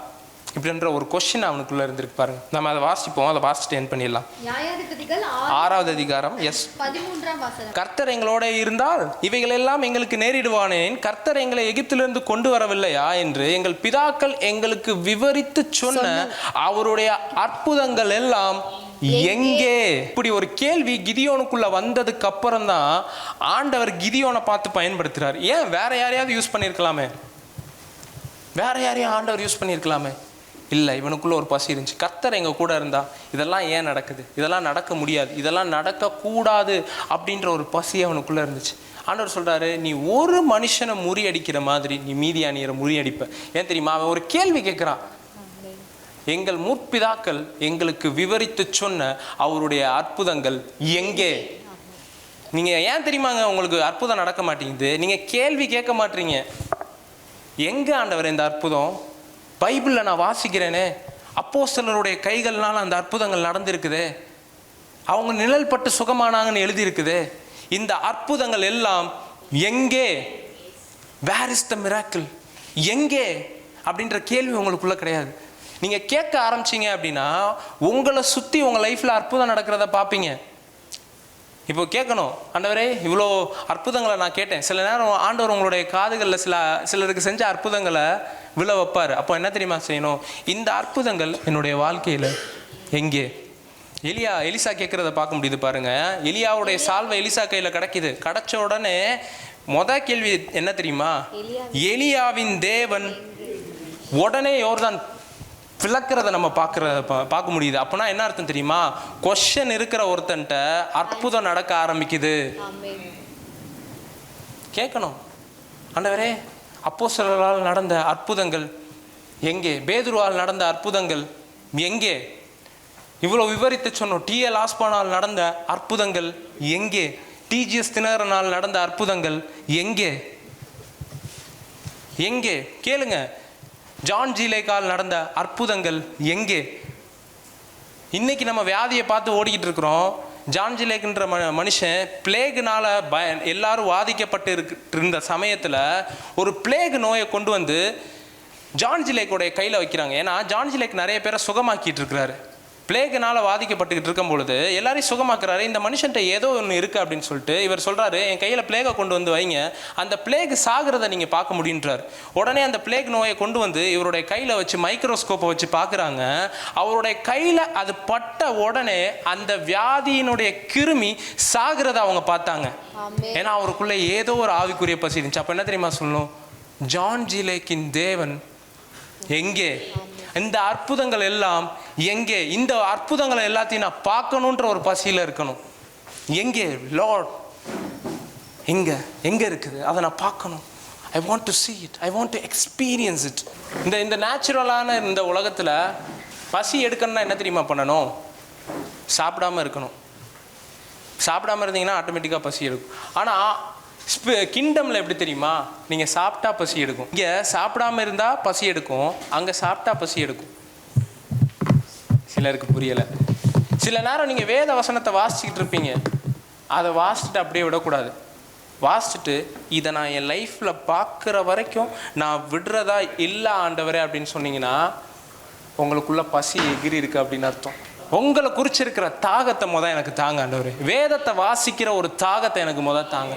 இப்படின்ற ஒரு கொஸ்டின் அவனுக்குள்ள இருந்திருக்கு பாருங்க. நம்ம அதை வாசிப்போம், அதை வாசிச்சுட்டு என் பண்ணிடலாம். 6வது அதிகாரம் 13ஆம் வசனம். கர்த்தர் எங்களோட இருந்தால் இவைகள் எல்லாம் எங்களுக்கு நேரிடுவானேன், கர்த்தர் எங்களை எகிப்திலிருந்து கொண்டு வரவில்லையா என்று எங்கள் பிதாக்கள் எங்களுக்கு விவரித்து சொன்ன அவருடைய அற்புதங்கள் எல்லாம் எங்கே? இப்படி ஒரு கேள்வி கிதியோனுக்குள்ள வந்ததுக்கு அப்புறம் தான் ஆண்டவர் கிதியோனை பார்த்து பயன்படுத்துறாரு. ஏன் வேற யாரையாவது யூஸ் பண்ணியிருக்கலாமே, வேற யாரையும் ஆண்டவர் யூஸ் பண்ணியிருக்கலாமே. இல்லை, இவனுக்குள்ள ஒரு பசி இருந்துச்சு. கர்த்தர் எங்கள் கூட இருந்தா இதெல்லாம் ஏன் நடக்குது, இதெல்லாம் நடக்க முடியாது, இதெல்லாம் நடக்கக்கூடாது அப்படின்ற ஒரு பசி அவனுக்குள்ளே இருந்துச்சு. ஆண்டவர் சொல்கிறாரு, நீ ஒரு மனுஷனை முறியடிக்கிற மாதிரி நீ மீதியானியரை முறியடிப்ப. ஏன் தெரியுமா? அவன் ஒரு கேள்வி கேட்குறான். எங்கள் முற்பிதாக்கள் எங்களுக்கு விவரித்து சொன்ன அவருடைய அற்புதங்கள் எங்கே? நீங்கள் ஏன் தெரியுமாங்க உங்களுக்கு அற்புதம் நடக்க மாட்டேங்குது? நீங்கள் கேள்வி கேட்க மாட்டீங்க. எங்கே ஆண்டவர் இந்த அற்புதம்? பைபிளில் நான் வாசிக்கிறேனே, அப்போஸ்தலருடைய கைகள்னால அந்த அற்புதங்கள் நடந்திருக்குதே, அவங்க நிழல் பட்டு சுகமானாங்கன்னு எழுதியிருக்குது. இந்த அற்புதங்கள் எல்லாம் எங்கே? Where is the miracle? எங்கே அப்படின்ற கேள்வி உங்களுக்குள்ள கிடையாது. நீங்கள் கேட்க ஆரம்பிச்சிங்க அப்படின்னா உங்களை சுற்றி உங்கள் லைஃப்பில் அற்புதம் நடக்கிறத பார்ப்பீங்க. இப்போ கேட்கணும், ஆண்டவரே இவ்வளோ அற்புதங்களை நான் கேட்டேன். சில நேரம் ஆண்டவர் உங்களுடைய காதுகளில் சிலருக்கு செஞ்ச அற்புதங்களை விழ வைப்பார். அப்போ என்ன தெரியுமா செய்யணும்? இந்த அற்புதங்கள் என்னுடைய வாழ்க்கையில் எங்கே? எலிசா கேட்குறத பார்க்க முடியுது பாருங்க. எலியாவுடைய சால்வை எலிசா கையில் கிடைக்குது. கிடைச்ச உடனே கேள்வி என்ன தெரியுமா? எலியாவின் தேவன் உடனே யோர்தான் விளக்குறத நம்ம பார்க்க முடியுது. அப்போனா என்ன அர்த்தம் தெரியுமா? கொஸ்டின் இருக்கிற ஒருத்தன்ட்ட அற்புதம் நடக்க ஆரம்பிக்குது. கேட்கணும், ஆண்டவரே அப்போஸ்தலரால் நடந்த அற்புதங்கள் எங்கே? பேதுருவால் நடந்த அற்புதங்கள் எங்கே? இவ்வளோ விவரித்து சொன்னோம். T.L. ஆஸ்பானால் நடந்த அற்புதங்கள் எங்கே? T.G.S. தினகரனால் நடந்த அற்புதங்கள் எங்கே? எங்கே? கேளுங்க. ஜான் ஜி லேக்கால் நடந்த அற்புதங்கள் எங்கே? இன்னைக்கு நம்ம வியாதியை பார்த்து ஓடிக்கிட்டு இருக்கிறோம். ஜான் ஜி லேக்குன்ற மனுஷன் பிளேகுனால எல்லாரும் வாதிக்கப்பட்டு இருந்த சமயத்தில் ஒரு பிளேகு நோயை கொண்டு வந்து ஜான் ஜி லேக்கோடைய கையில் வைக்கிறாங்க. ஏன்னா ஜான் ஜி லேக் நிறைய பேரை சுகமாக்கிட்டு இருக்கிறாரு. பிளேகுனால வாதிக்கப்பட்டுக்கிட்டு இருக்கும் பொழுது எல்லாரையும் சுகமாக்குறாரு. இந்த மனுஷன்ட்ட ஏதோ ஒன்று இருக்குது அப்படின்னு சொல்லிட்டு இவர் சொல்கிறாரு, என் கையில் பிளேகை கொண்டு வந்து வைங்க, அந்த பிளேகு சாகிறத நீங்கள் பார்க்க முடியுன்றார். உடனே அந்த பிளேக் நோயை கொண்டு வந்து இவருடைய கையில் வச்சு மைக்ரோஸ்கோப்பை வச்சு பார்க்குறாங்க. அவருடைய கையில் அது பட்ட உடனே அந்த வியாதியினுடைய கிருமி சாகிறத அவங்க பார்த்தாங்க. ஏன்னா அவருக்குள்ளே ஏதோ ஒரு ஆவிக்குரிய பசி இருந்துச்சு. அப்போ என்ன தெரியுமா சொல்லணும்? ஜான் ஜி லேக்கின் தேவன் எங்கே? இந்த அற்புதங்கள் எல்லாம் எங்கே? இந்த அற்புதங்களை எல்லாத்தையும் நான் பார்க்கணுன்ற ஒரு பசியில் இருக்கணும். எங்கே லார்ட்? எங்கே இருக்குது? அதை நான் பார்க்கணும். I want to see it, I want to experience it. இந்த நேச்சுரலான இந்த உலகத்தில் பசி எடுக்கணும்னா என்ன தெரியுமா பண்ணணும்? சாப்பிடாம இருக்கணும். சாப்பிடாம இருந்தீங்கன்னா ஆட்டோமேட்டிக்காக பசி எடுக்கும். ஆனால் கிங்டமில் எப்படி தெரியுமா? நீங்கள் சாப்பிட்டா பசி எடுக்கும். இங்கே சாப்பிடாம இருந்தால் பசி எடுக்கும், அங்கே சாப்பிட்டா பசி எடுக்கும். சிலருக்கு புரியலை. சில நேரம் நீங்கள் வேத வசனத்தை வாசிச்சுக்கிட்டு இருப்பீங்க. அதை வாசிச்சுட்டு அப்படியே விடக்கூடாது. வாசிச்சுட்டு இதை நான் என் லைஃப்பில் பார்க்குற வரைக்கும் நான் விடுறதா இல்லை ஆண்டவரே அப்படின்னு சொன்னீங்கன்னா உங்களுக்குள்ள பசி எகிரி இருக்கு அப்படின்னு அர்த்தம். உங்களை குறிச்சிருக்கிற தாகத்தை எனக்கு தாங்க ஆண்டவரே. வேதத்தை வாசிக்கிற ஒரு தாகத்தை எனக்கு தாங்க.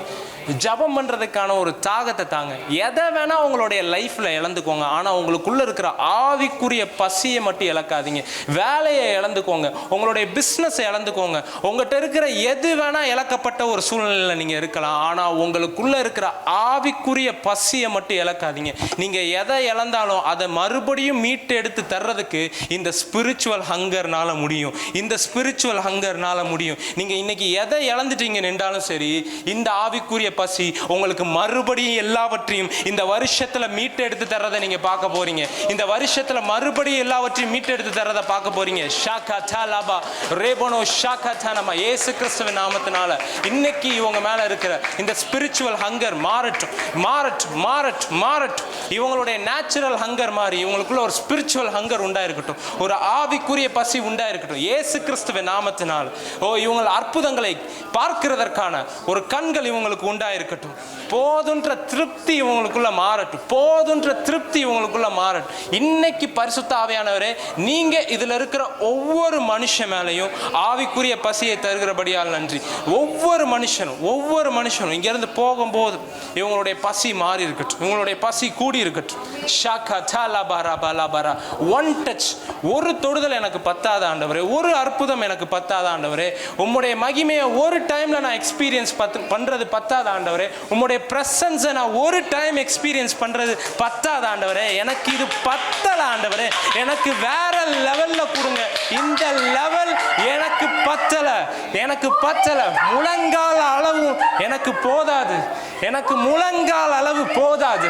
ஜபம் பண்ணுறதுக்கான ஒரு தாகத்தை தாங்க. எதை வேணால் உங்களுடைய லைஃப்பில் இழந்துக்கோங்க, ஆனால் உங்களுக்குள்ளே இருக்கிற ஆவிக்குரிய பசியை மட்டும் இழக்காதீங்க. வேலையை இழந்துக்கோங்க, உங்களுடைய பிஸ்னஸை இழந்துக்கோங்க, உங்கள்கிட்ட இருக்கிற எது வேணால் இழக்கப்பட்ட ஒரு சூழ்நிலையில் நீங்கள் இருக்கலாம், ஆனால் உங்களுக்குள்ளே இருக்கிற ஆவிக்குரிய பசியை மட்டும் இழக்காதீங்க. நீங்கள் எதை இழந்தாலும் அதை மறுபடியும் மீட்டு எடுத்து தர்றதுக்கு இந்த ஸ்பிரிச்சுவல் ஹங்கர்னால முடியும். இந்த ஸ்பிரிச்சுவல் ஹங்கர்னால முடியும். நீங்கள் இன்னைக்கு எதை இழந்துட்டீங்க நின்றாலும் சரி, இந்த ஆவிக்குரிய பசி உங்களுக்கு மறுபடியும் எல்லாவற்றையும் இந்த வருஷத்துல மீட்டு எடுத்து தரதை நீங்க பார்க்க போறீங்க. இந்த வருஷத்துல மறுபடியும் எல்லாவற்றையும் மீட்டு எடுத்து தரதை பார்க்க போறீங்க. ஷாகா தாலாபா ரேபனோ ஷாகா தானமா இயேசு கிறிஸ்துவின் நாமத்தினால இன்னைக்கு இவங்க மேல இருக்கிற இந்த ஸ்பிரிச்சுவல் ஹங்கர் மாறட்டும், மாறட்டும், மாறட்டும், மாறட்டும். இவங்களுடைய நேச்சுரல் ஹங்கர் மாறி இவங்களுக்குள்ள ஒரு ஸ்பிரிச்சுவல் ஹங்கர் உண்டாயிருக்கட்டும், ஒரு ஆவிக்குரிய பசி உண்டாயிருக்கட்டும் இயேசு கிறிஸ்துவின் நாமத்தினால். இவங்க அற்புதங்களை பார்க்கிறதற்கான ஒரு கண்கள் இவங்களுக்கு உண்டாயிருக்கட்டும். போதுன்ற திருப்தி இவங்களுக்குள்ள மாறட்டும், போதுன்ற திருப்தி இவங்களுக்குள்ள மாறட்டும். இன்னைக்கு பரிசுத்த ஆவியானவரே, நீங்க இதுல இருக்கிற ஒவ்வொரு மனுஷன் மேலையும் ஆவிக்குரிய பசியை தருகிறபடியால் நன்றி. ஒவ்வொரு மனுஷனும் இங்க இருந்து போகும்போது இவங்களுடைய பசி மாறி இருக்கட்டும், இவங்களுடைய பசி கூடி இருக்கட்டும். ஷாகா தாலா பாரா பாலா பாரா. ஒன் டச், ஒரு தொடுதல் எனக்கு பத்தாத ஆண்டவரே. ஆண்டவரே, ஒரு அற்புதம் எனக்கு பத்தாத ஆண்டவரே, உம்முடைய மகிமையை ஒரு டைம்ல நான் எக்ஸ்பீரியன்ஸ் பண்றது பத்தாத ஆண்டவரே, உம்முடைய பிரசன்ஸை நான் ஒரு டைம் எக்ஸ்பீரியன்ஸ் பண்றது பத்தாத ஆண்டவரே, எனக்கு இது பத்தல ஆண்டவரே, எனக்கு வேற லெவல்ல கொடுங்க. இந்த லெவல் எனக்கு பத்தல, எனக்கு பத்தல. முழங்கால் அளவு எனக்கு போதாது, எனக்கு முழங்கால் அளவு போதாது.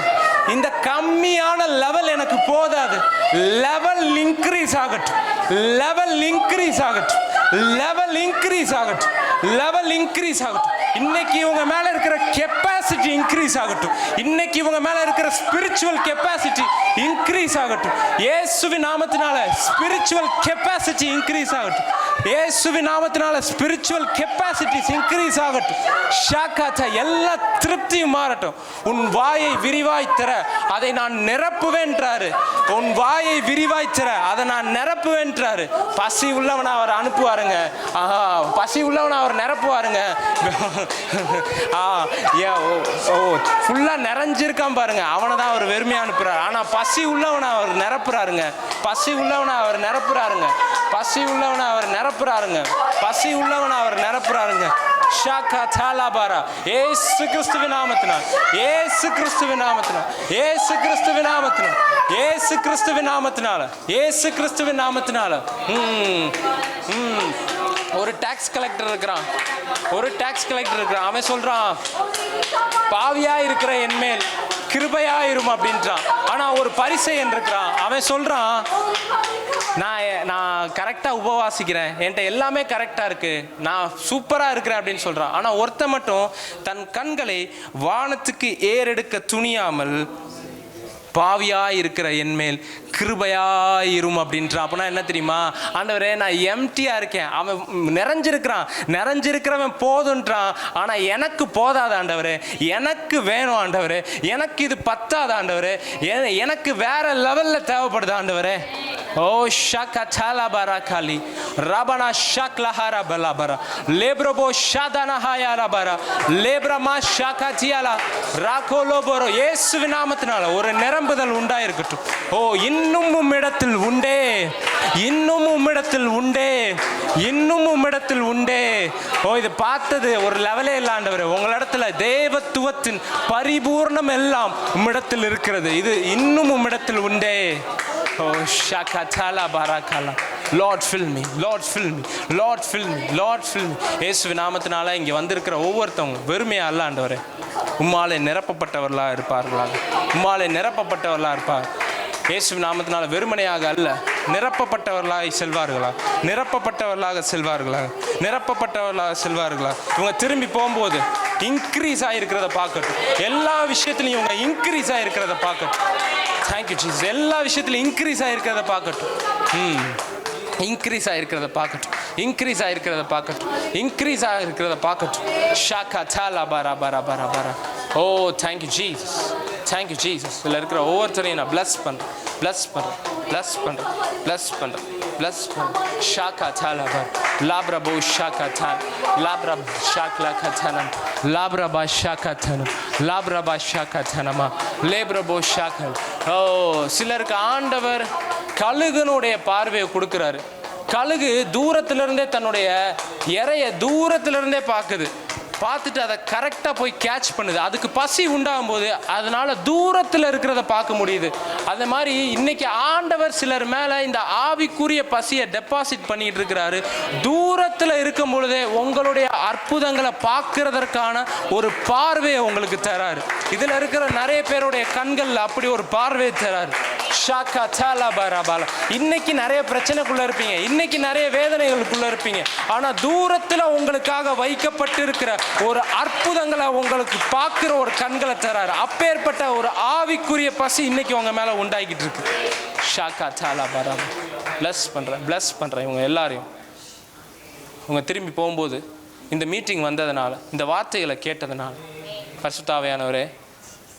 இந்த கம்மியான லெவல் எனக்கு போதாது. லெவல் இன்க்ரீஸ் ஆகட்டும், லெவல் இன்க்ரீஸ் ஆகட்டும், லெவல் இன்க்ரீஸ் ஆகட்டும், லெவல் இன்க்ரீஸ் ஆகட்டும். இன்னைக்கு இவங்க மேல இருக்கிற கெப்பாசிட்டி இன்க்ரீஸ் ஆகட்டும். இன்னைக்கு இவங்க மேல இருக்கிற ஸ்பிரிச்சுவல் கெப்பாசிட்டி இன்க்ரீஸ் ஆகட்டும். இயேசுவின் நாமத்தினால ஸ்பிரிச்சுவல் கெப்பாசிட்டி இன்க்ரீஸ் ஆகட்டும். இயேசுவின் நாமத்தினால ஸ்பிரிச்சுவல் கெப்பாசிட்டிஸ் இன்க்ரீஸ் ஆகட்டும். ஷாக்காச்சா எல்லா திருப்தியும் மாறட்டும். உன் வாயை விரிவாய் தர அதை நான் நிரப்புவேன்றாரு. உன் வாயை விரிவாய் தர அதை நான் நிரப்புவேன்றாரு. பசி உள்ளவனை அவர் அனுப்புவாருங்க. ஆஹா, பசி உள்ளவனை அவர் நிரப்புவாருங்க. ஃபுல்லா நிறைஞ்சிருக்கான் பாருங்க, அவனை தான் அவர் வெறுமையா அனுப்புறாரு. ஆனா பசி உள்ளவனை அவர் நிரப்புறாருங்க. பசி உள்ளவனை அவர் நிரப்புறாருங்க. பசி உள்ளவனை அவர் நிரப்புறாருங்க. பசி உள்ளவனை அவர் நிரப்புறாருங்க. ஷாக்கா தாலாபாரா, ஏசு கிறிஸ்துவின் நாமத்தினால், ஏசு கிறிஸ்துவின் நாமத்தினால், ஏசு கிறிஸ்துவின் நாமத்தினால், ஏசு கிறிஸ்துவின் நாமத்தினால, ஏசு கிறிஸ்துவின் நாமத்தினால. ஒரு டாக்ஸ் கலெக்டர் இருக்கிறான், ஒரு டாக்ஸ் கலெக்டர் இருக்கிறான். அவன் சொல்றான், பாவியா இருக்கிற என் மேல் கிருபையாயிரும் அப்படின்றான். ஆனா ஒரு பரிசேயன் இருக்கிறான், அவன் சொல்றான், நான் கரெக்டா உபவாசிக்கிறேன், என்கிட்ட எல்லாமே கரெக்டா இருக்கு, நான் சூப்பரா இருக்கிறேன் அப்படின்னு சொல்றான். ஆனா ஒருத்த மட்டும் தன் கண்களை வானத்துக்கு ஏறெடுக்க துணியாமல் பாவியாய் இருக்கிற என் மேல் கிருபையாயிரும் அப்படின்றான். அப்படின்னா என்ன தெரியுமா? ஆண்டவரே, நான் எம்டியா இருக்கேன், அவன் நிறைஞ்சிருக்கிறான், நிறைஞ்சிருக்கிறவன் போதுன்றான். ஆனா எனக்கு போதாது ஆண்டவரே, எனக்கு வேணும் ஆண்டவரே, எனக்கு இது பத்தாது ஆண்டவரே, எனக்கு வேற லெவல்ல தேவைப்படுது ஆண்டவரே. ஓ ஷாக்கா சாலாபாரா காலி ரபனா ஷாக்லஹாரா பலாபரா லேப்ரபோ ஷாதானஹாயாராபரா லேப்ரமா ஷாக்கா ஜியாலா ராகோலோபரோ. இயேசுவின் நாமத்தினால ஒரு நிரம்புதல் உண்டாயிருக்கட்டும். ஓ, இன்னும் உம்மிடத்தில் உண்டே, இன்னும் உம்மிடத்தில் உண்டே, இன்னும் உம்மிடத்தில் உண்டே. ஓ, இது பார்த்தது ஒரு லெவலே இல்லை ஆண்டவரே, உங்களிடத்துல தேவத்துவத்தின் பரிபூர்ணம் எல்லாம் உம்மிடத்தில் இருக்கிறது. இது இன்னும் உம்மிடத்தில் உண்டே. Oh, shakatala barakala. Lord fill me, Lord fill me, Lord fill me, Lord fill me. இயேசுவின் நாமத்தினால இங்கே வந்திருக்கிற ஒவ்வொருத்தவங்க வெறுமையா அல்ல ஆண்டவரே, உம்மாலே நிரப்பப்பட்டவர்களாக இருப்பார்களாக, உம்மாலே நிரப்பப்பட்டவர்களாக இருப்பார். இயேசுவின் நாமத்தினால வெறுமனையாக அல்ல, நிரப்பப்பட்டவர்களாக செல்வார்களா, நிரப்பப்பட்டவர்களாக செல்வார்களா, நிரப்பப்பட்டவர்களாக செல்வார்களா. இவங்க திரும்பி போகும்போது இன்க்ரீஸ் ஆகிருக்கிறத பார்க்கட்டும். எல்லா விஷயத்துலையும் இவங்க இன்க்ரீஸ் ஆகிருக்கிறத பார்க்கட்டும். Thank you Jesus. எல்லா விஷயத்துலையும் இன்க்ரீஸ் ஆகிருக்கிறத பார்க்கட்டும். இன்க்ரீஸ் ஆகிருக்கிறத பார்க்கட்டும், இன்க்ரீஸ் ஆகிருக்கிறத பார்க்கட்டும், இன்க்ரீஸ் ஆகிருக்கிறத பார்க்கட்டும். ஷாக்கா சாலா பாரா பாரா பாரா பாரா. ஓ, தேங்க்யூ ஜீசஸ், தேங்க்யூ ஜீசஸ். இதில் இருக்கிற ஒவ்வொருத்தரையும் நான் பிளஸ் பண்ணுறேன், பிளஸ் பண்ணுறேன், பிளஸ் பண்ணுறேன், பிளஸ் பண்ணுறேன், பிளஸ் பண்ணுறேன். ஷாக்கா சாலா பார் லாப்ரா போ ஷாக்கா தான் லாப்ரா ஷாக்லா கதனம் லாப்ரா பா ஷாக்கா தனம் லாப்ரா பா ஷாக்கா தனமா லேப்ரா போ ஷாக்கல். ஓ, சிலருக்கு ஆண்டவர் கழுகுனுடைய பார்வையை கொடுக்குறாரு. கழுகு தூரத்திலிருந்தே தன்னுடைய இறைய தூரத்திலிருந்தே பார்க்குது, பார்த்துட்டு அதை கரெக்டாக போய் கேட்ச் பண்ணுது. அதுக்கு பசி உண்டாகும் போது அதனால தூரத்தில் இருக்கிறத பார்க்க முடியுது. அந்த மாதிரி இன்னைக்கு ஆண்டவர் சிலர் மேலே இந்த ஆவிக்குரிய பசியை டெபாசிட் பண்ணிட்டு இருக்கிறாரு. தூரத்தில் இருக்கும் பொழுதே உங்களுடைய அற்புதங்களை பார்க்கறதற்கான ஒரு பார்வையை உங்களுக்கு தராரு. இதில் இருக்கிற நிறைய பேருடைய கண்களில் அப்படி ஒரு பார்வையை தராரு. ஷாக்கா சாலா பாரா பாலா. இன்னைக்கு நிறைய பிரச்சனைக்குள்ள இருப்பீங்க, இன்னைக்கு நிறைய வேதனைகளுக்குள்ள இருப்பீங்க. ஆனா தூரத்துல உங்களுக்காக வைக்கப்பட்டு இருக்கிற ஒரு அற்புதங்களை உங்களுக்கு பார்க்கிற ஒரு கண்களை தராரு. அப்பேற்பட்ட ஒரு ஆவிக்குரிய பசி இன்னைக்கு உங்க மேல உண்டாகிட்டு இருக்கு. ஷாக்கா சாலா பாரா. பிளஸ் பண்றேன், பிளஸ் பண்றேன் இவங்க எல்லாரையும். உங்க திரும்பி போகும்போது இந்த மீட்டிங் வந்ததுனால, இந்த வார்த்தைகளை கேட்டதுனால, பரிசுத்த ஆவியானவரே,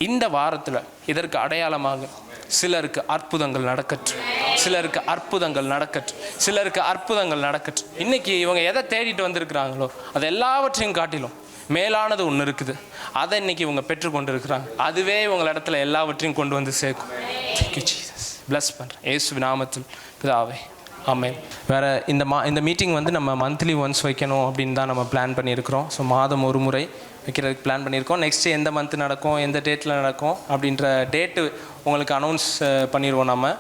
இந்த வாரத்தில் இதற்கு அடையாளமாக சிலருக்கு அற்புதங்கள் நடக்கட்டும், சிலருக்கு அற்புதங்கள் நடக்கட்டும், சிலருக்கு அற்புதங்கள் நடக்கட்டும். இன்னைக்கு இவங்க எதை தேடிட்டு வந்திருக்கிறாங்களோ அது எல்லாவற்றையும் காட்டிலும் மேலானது ஒன்று இருக்குது. அதை இன்னைக்கு இவங்க பெற்றுக்கொண்டு இருக்கிறாங்க. அதுவே இவங்க இடத்துல எல்லாவற்றையும் கொண்டு வந்து சேர்க்கும். Thank you Jesus. பிளஸ் பண்ணுறேன் இயேசுவின் நாமத்தில் பிதாவே, ஆமென். வேறு இந்த மீட்டிங் வந்து நம்ம மந்த்லி ஒன்ஸ் வைக்கணும் அப்படின்னு தான் நம்ம பிளான் பண்ணியிருக்கிறோம். ஸோ மாதம் ஒரு முறை வைக்கிறதுக்கு பிளான் பண்ணியிருக்கோம். நெக்ஸ்ட்டு எந்த மந்த் நடக்கும், எந்த டேட்டில் நடக்கும் அப்படின்ற டேட்டு உங்களுக்கு அனௌன்ஸ் பண்ணிடுவோம். நம்ம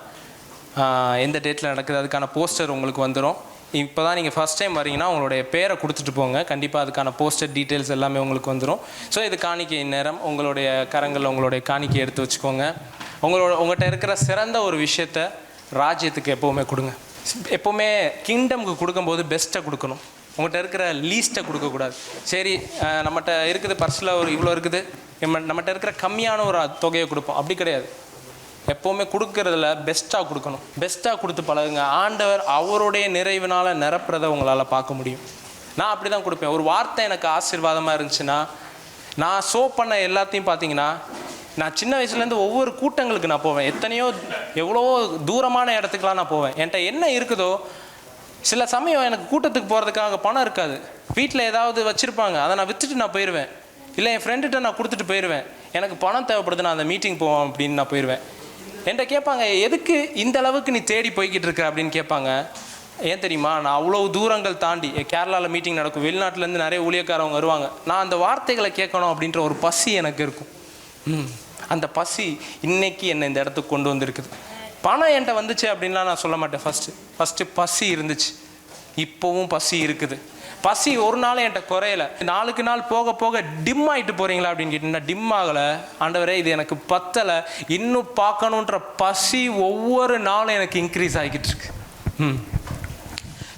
எந்த டேட்டில் நடக்குது அதுக்கான போஸ்டர் உங்களுக்கு வந்துடும். இப்போ தான் நீங்கள் ஃபஸ்ட் டைம் வரீங்கன்னா உங்களுடைய பேரை கொடுத்துட்டு போங்க. கண்டிப்பாக அதுக்கான போஸ்டர் டீட்டெயில்ஸ் எல்லாமே உங்களுக்கு வந்துடும். ஸோ இது காணிக்கை நேரம். உங்களுடைய கரங்களில் உங்களுடைய காணிக்கை எடுத்து வச்சுக்கோங்க. உங்கள்கிட்ட இருக்கிற சிறந்த ஒரு விஷயத்தை ராஜ்யத்துக்கு எப்போவுமே கொடுங்க. எப்போவுமே கிங்டம்க்கு கொடுக்கும்போது பெஸ்ட்டை கொடுக்கணும். உங்கள்கிட்ட இருக்கிற லீஸ்ட்டை கொடுக்கக்கூடாது. சரி, நம்மகிட்ட இருக்குது பர்ஸில் ஒரு இவ்வளோ இருக்குது, நம்மகிட்ட இருக்கிற கம்மியான ஒரு தொகையை கொடுப்போம். அப்படி கிடையாது. எப்போவுமே கொடுக்கறதுல பெஸ்ட்டாக கொடுக்கணும். பெஸ்ட்டாக கொடுத்து பழகுங்க. ஆண்டவர் அவருடைய நிறைவினால் நிரப்புறதை உங்களால் பார்க்க முடியும். நான் அப்படி தான் கொடுப்பேன். ஒரு வார்த்தை எனக்கு ஆசீர்வாதமாக இருந்துச்சுன்னா, நான் ஷோ பண்ண எல்லாத்தையும் பார்த்தீங்கன்னா, நான் சின்ன வயசுலேருந்து ஒவ்வொரு கூட்டங்களுக்கு நான் போவேன். எவ்வளவோ தூரமான இடத்துக்குலாம் நான் போவேன். என்கிட்ட என்ன இருக்குதோ, சில சமயம் எனக்கு கூட்டத்துக்கு போகிறதுக்காக பணம் இருக்காது. வீட்டில் ஏதாவது வச்சுருப்பாங்க, அதை நான் விற்றுட்டு நான் போயிடுவேன். இல்லை என் ஃப்ரெண்டுகிட்ட நான் கொடுத்துட்டு போயிடுவேன். எனக்கு பணம் தேவைப்படுது, நான் அந்த மீட்டிங் போவேன் அப்படின்னு நான் போயிடுவேன். என்கிட்ட கேட்பாங்க, எதுக்கு இந்த அளவுக்கு நீ தேடி போய்கிட்டு இருக்க அப்படின்னு கேட்பாங்க. ஏன் தெரியுமா, நான் அவ்வளோ தூரங்கள் தாண்டி கேரளாவில் மீட்டிங் நடக்கும், வெளிநாட்டிலேருந்து நிறைய ஊழியக்காரவங்க வருவாங்க. நான் அந்த வார்த்தைகளை கேட்கணும் அப்படின்ற ஒரு பசி எனக்கு இருக்கும். அந்த பசி இன்னைக்கு என்னை இந்த இடத்துக்கு கொண்டு வந்திருக்குது. பணம் என்கிட்ட வந்துச்சு அப்படின்லாம் நான் சொல்ல மாட்டேன். ஃபஸ்ட்டு பசி இருந்துச்சு, இப்போவும் பசி இருக்குது. பசி ஒரு நாள் என்கிட்ட குறையலை. நாளுக்கு நாள் போக போக டிம் ஆகிட்டு போகிறீங்களா அப்படின்னு கேட்டிங்கன்னா, டிம் ஆகலை. ஆண்டவரே இது எனக்கு பத்தலை, இன்னும் பார்க்கணுன்ற பசி ஒவ்வொரு நாளும் எனக்கு இன்க்ரீஸ் ஆகிக்கிட்டு இருக்கு.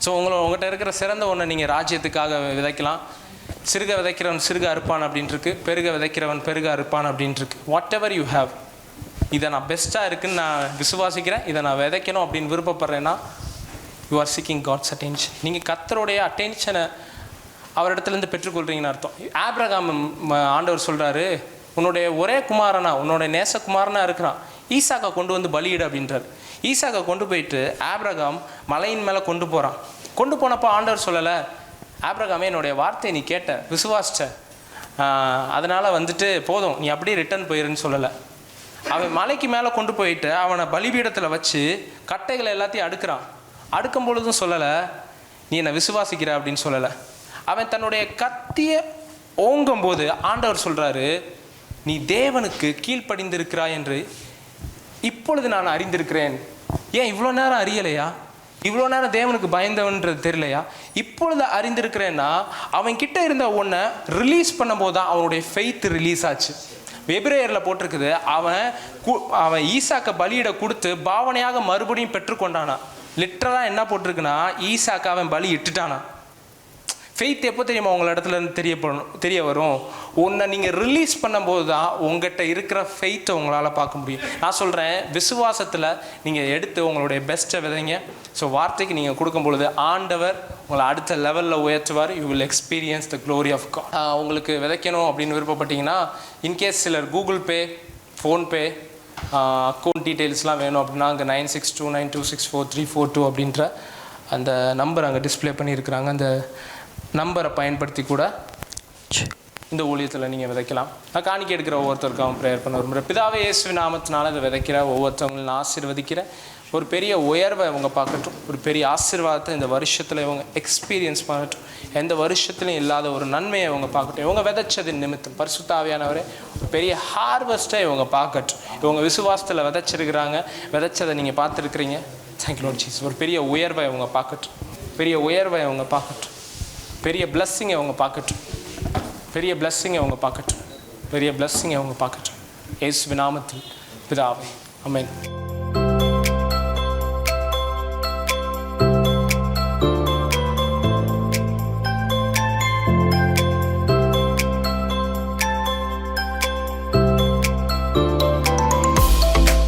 ஸோ உங்கள்கிட்ட இருக்கிற சிறந்த ஒன்றை நீங்கள் ராஜ்யத்துக்காக விதைக்கலாம். சிறுக விதைக்கிறவன் சிறுக அறுப்பான் அப்படின்ட்டுருக்கு, பெருக விதைக்கிறவன் பெருக அறுப்பான் அப்படின்ட்டுருக்கு. வாட் எவர் யூ ஹேவ், இதை நான் பெஸ்ட்டாக இருக்குன்னு நான் விசுவாசிக்கிறேன், இதை நான் விதைக்கணும் அப்படின்னு விருப்பப்படுறேன்னா, you are seeking God's attention. நீங்கள் கர்த்தருடைய அட்டென்ஷனை அவரிடத்துலேருந்து பெற்றுக்கொள்கிறீங்கன்னு அர்த்தம். ஆபிரகாம் ஆண்டவர் சொல்கிறாரு, உன்னுடைய ஒரே குமாரனா, உன்னுடைய நேசகுமாரனா இருக்கிறான், ஈசாக்கை கொண்டு வந்து பலியிடு அப்படின்றார். ஈசாக்கை கொண்டு போயிட்டு ஆபிரகாம் மலையின் மேலே கொண்டு போகிறான். கொண்டு போனப்போ ஆண்டவர் சொல்லலை, ஆபிரகாமே என்னுடைய வார்த்தையை நீ கேட்ட, விசுவாசிட்ட, அதனால் வந்துட்டு போதும், நீ அப்படியே ரிட்டர்ன் போயிருன்னு சொல்லலை. அவன் மலைக்கு மேலே கொண்டு போயிட்டு அவனை பலிபீடத்தில் வச்சு கட்டைகளை எல்லாத்தையும் அடுக்கிறான். அடுக்கும் பொழுதும் சொல்லலை, நீ என்னை விசுவாசிக்கிற அப்படின்னு சொல்லலை. அவன் தன்னுடைய கத்தியை ஓங்கும் போது ஆண்டவர் சொல்கிறாரு, நீ தேவனுக்கு கீழ்ப்படிந்திருக்கிறாய் என்று இப்பொழுது நான் அறிந்திருக்கிறேன். ஏன் இவ்வளோ நேரம் அறியலையா? இவ்வளோ நேரம் தேவனுக்கு பயந்தவன்றது தெரியலையா? இப்பொழுது அறிந்திருக்கிறேன்னா, அவன் கிட்ட இருந்த ஒன்றை ரிலீஸ் பண்ணும்போது தான் அவனுடைய ஃபெய்த் ரிலீஸ் ஆச்சு. எபிரேயரில் போட்டிருக்குது, அவன் ஈசாக்கை பலியிட கொடுத்து பாவனையாக மறுபடியும் பெற்றுக்கொண்டானா. லிட்டரலாக என்ன போட்டிருக்குன்னா, ஈசாக்கை அவன் பலி இட்டுட்டானா. ஃபெய்த் எப்போ தெரியுமா உங்கள் இடத்துல இருந்து தெரிய வரும்? உன்னை நீங்கள் ரிலீஸ் பண்ணும்போது தான் உங்கள்கிட்ட இருக்கிற ஃபெய்த்தை உங்களால் பார்க்க முடியும். நான் சொல்கிறேன், விசுவாசத்தில் நீங்கள் எடுத்து உங்களுடைய பெஸ்ட்டை விதைங்க. ஸோ வார்த்தைக்கு நீங்கள் கொடுக்கும் பொழுது ஆண்டவர் உங்களை அடுத்த லெவலில் உயர்த்துவார். You will experience the glory of God. உங்களுக்கு விதைக்கணும் அப்படின்னு விருப்பப்பட்டீங்கன்னா, இன்கேஸ் சிலர் கூகுள் பே, ஃபோன்பே, அக்கௌண்ட் டீட்டெயில்ஸ்லாம் வேணும் அப்படின்னா, அங்கே 9629264342 அப்படின்ற அந்த நம்பர் அங்கே டிஸ்பிளே பண்ணியிருக்கிறாங்க. அந்த நம்பரை பயன்படுத்தி கூட இந்த ஊழியத்தில் நீங்கள் விதைக்கலாம். நான் காணிக்கை எடுக்கிற ஒவ்வொருத்தருக்கும் ப்ரேயர் பண்ண விரும்புகிறேன். பிதாவே இயேசுவின் நாமத்தினால இதை விதைக்கிற ஒவ்வொருத்தவங்களும் ஆசீர்வதிக்கிற ஒரு பெரிய உயர்வை இவங்க பார்க்கட்டும். ஒரு பெரிய ஆசீர்வாதத்தை இந்த வருஷத்தில் இவங்க எக்ஸ்பீரியன்ஸ் பண்ணட்டும். எந்த வருஷத்துலையும் இல்லாத ஒரு நன்மையை இவங்க பார்க்கட்டும். இவங்க விதைச்சதின் நிமித்தம் பரிசுத்த ஆவியானவரே ஒரு பெரிய ஹார்வெஸ்ட்டை இவங்க பார்க்கட்டும். இவங்க விசுவாசத்தில் விதைச்சிருக்கிறாங்க, விதைச்சதை நீங்கள் பார்த்துருக்குறீங்க. Thank you Lord Jesus. ஒரு பெரிய உயர்வை இவங்க பார்க்கட்டும். பெரிய உயர்வை இவங்க பார்க்கட்டும். பெரிய பிளஸ்ஸிங்கை அவங்க பார்க்கட்டும். பெரிய பிளஸ்ஸிங்கை அவங்க பார்க்கட்டும். பெரிய பிளஸ்ஸிங்கை அவங்க பார்க்கட்டும். இயேசுவின் நாமத்தில் பிதாவே, ஆமென்.